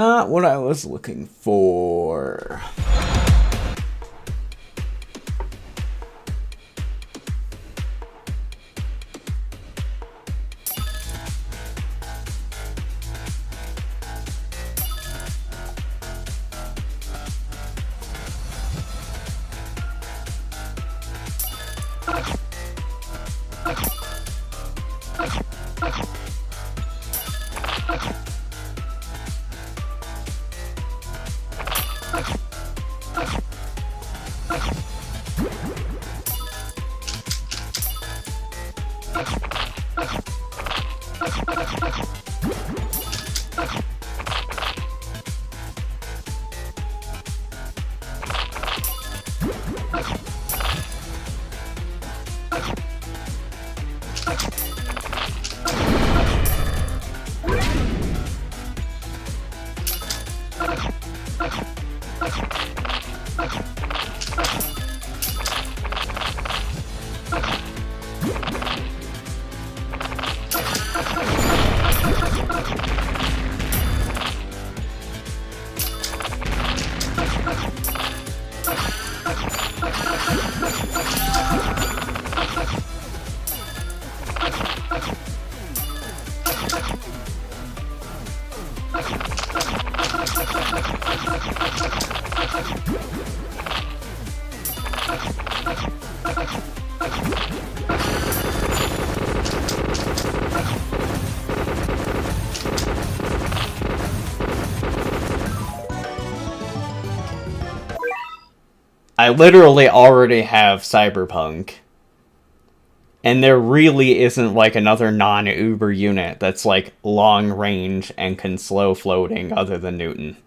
not what I was looking for. I literally already have Cyberpunk. And there really isn't like another non-Uber unit that's like long range and can slow floating other than Newton.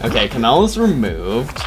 Okay, Kamel is removed.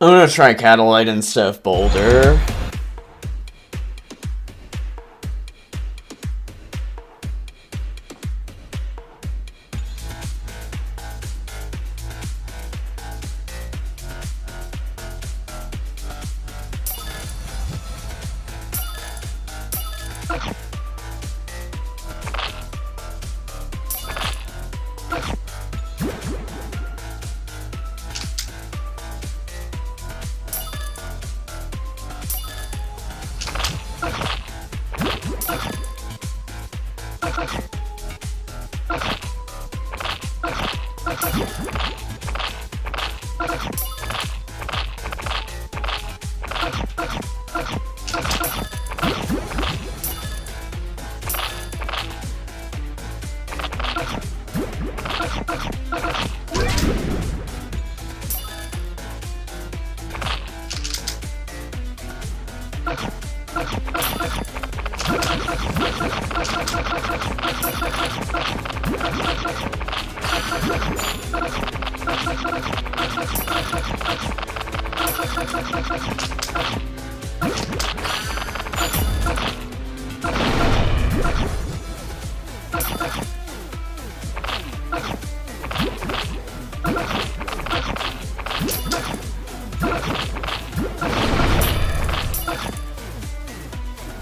I'm gonna try Catalyte instead of Boulder.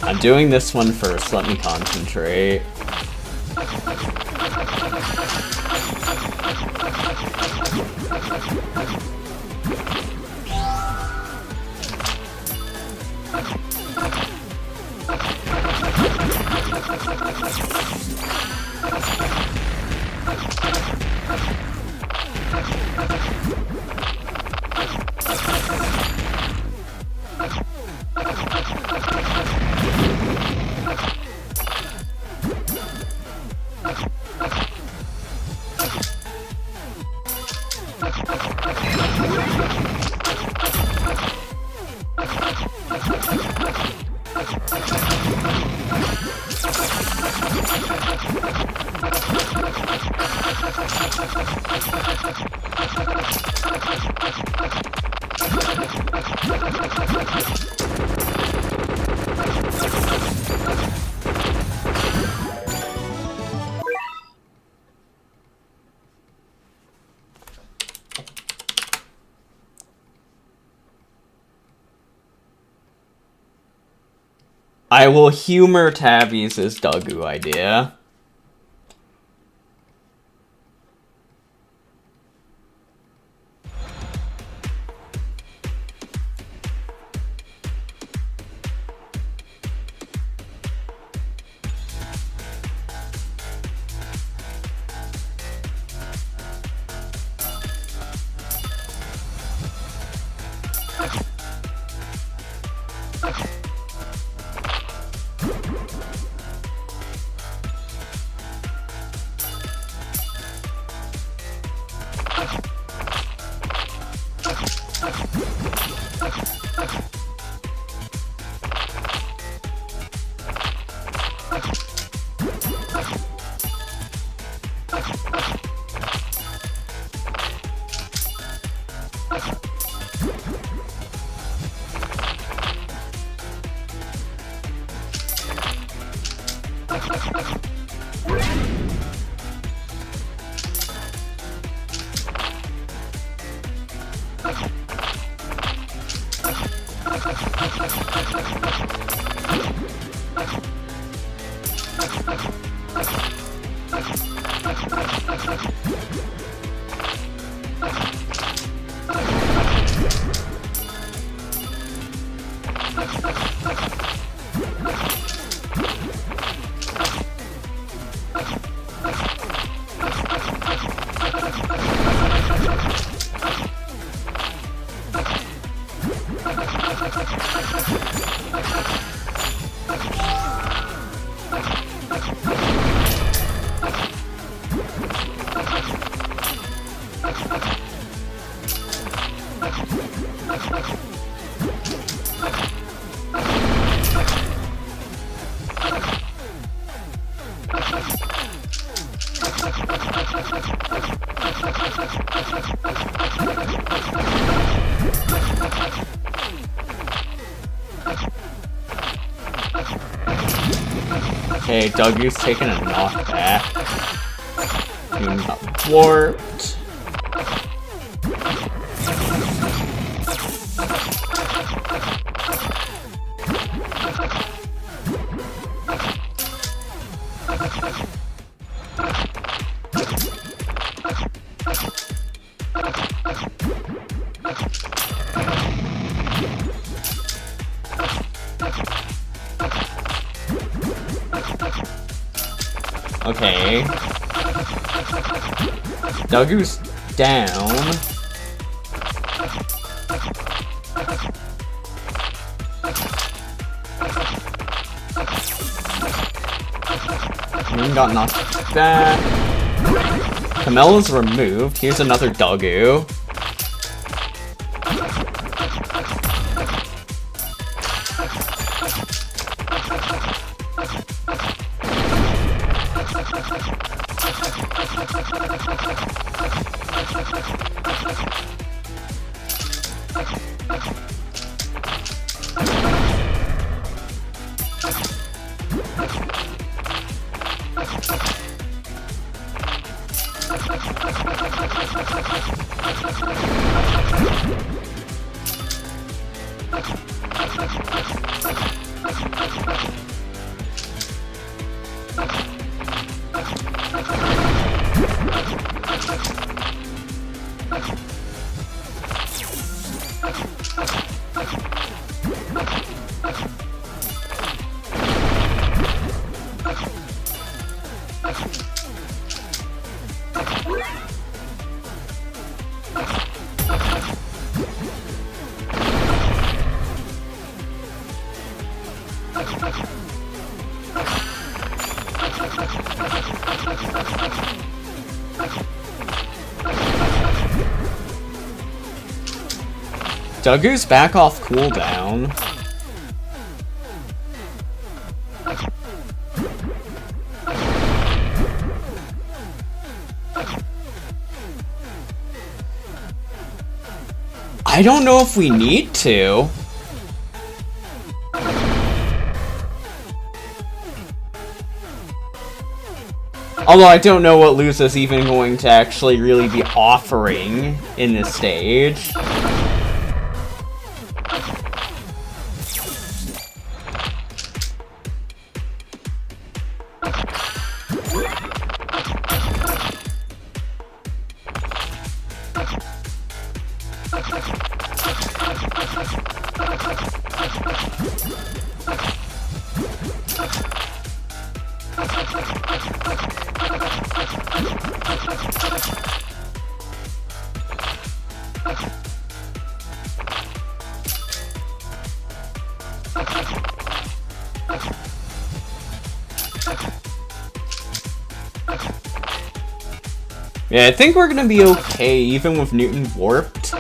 I'm doing this one first, let me concentrate. I will humor Tabby's Dagu idea. Okay, Dougie's taking a knockback. Newton got warped. Okay. Dougie's down. Got knocked back. Camella's removed. Here's another Doggo. Duggo's back off cooldown. I don't know if we need to. Although I don't know what Luz is even going to actually really be offering in this stage. Yeah, I think we're gonna be okay, even with Newton warped.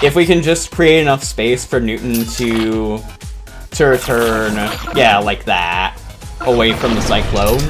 If we can just create enough space for Newton to return, yeah, like that, away from the Cyclone.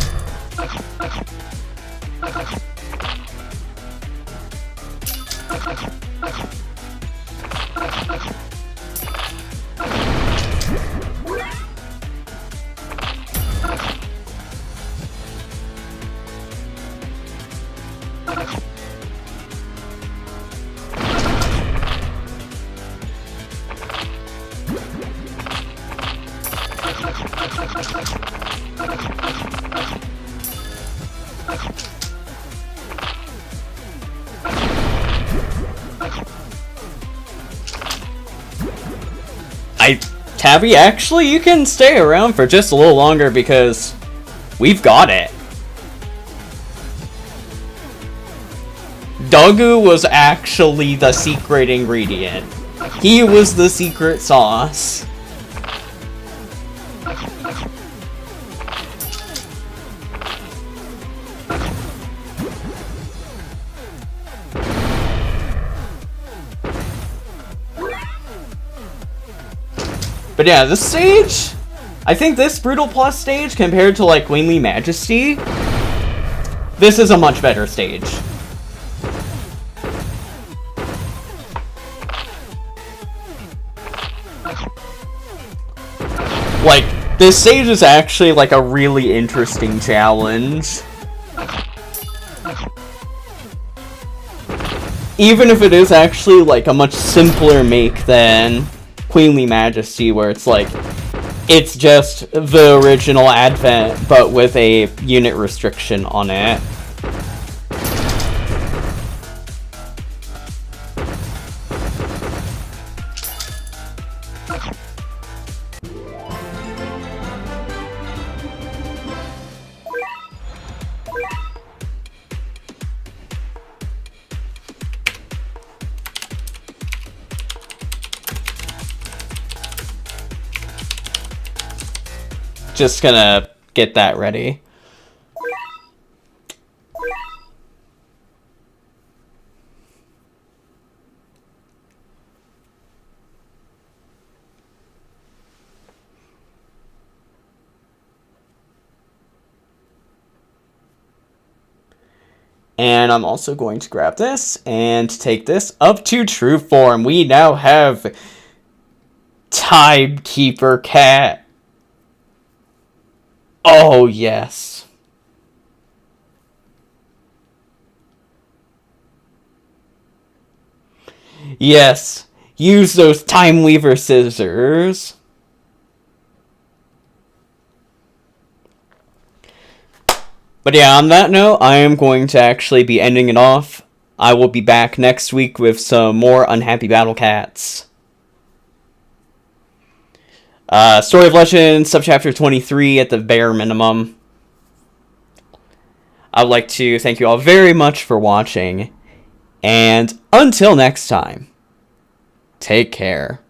Tabby, actually, you can stay around for just a little longer because we've got it. Doggo was actually the secret ingredient. He was the secret sauce. But yeah, this stage, I think this Brutal Plus stage, compared to like Queenly Majesty, this is a much better stage. Like, This stage is actually, like, a really interesting challenge. Even if it is actually, like, a much simpler make than Queenly Majesty, where it's, like, it's just the original Advent, but with a unit restriction on it. Just gonna get that ready. And I'm also going to grab this and take this up to true form. We now have Timekeeper Cat. Oh, yes. Yes. Use those Time Weaver scissors. But yeah, on that note, I am going to actually be ending it off. I will be back next week with some more Unhappy Battle Cats. Story of Legend, Subchapter 23 at the bare minimum. I'd like to thank you all very much for watching. And until next time, take care.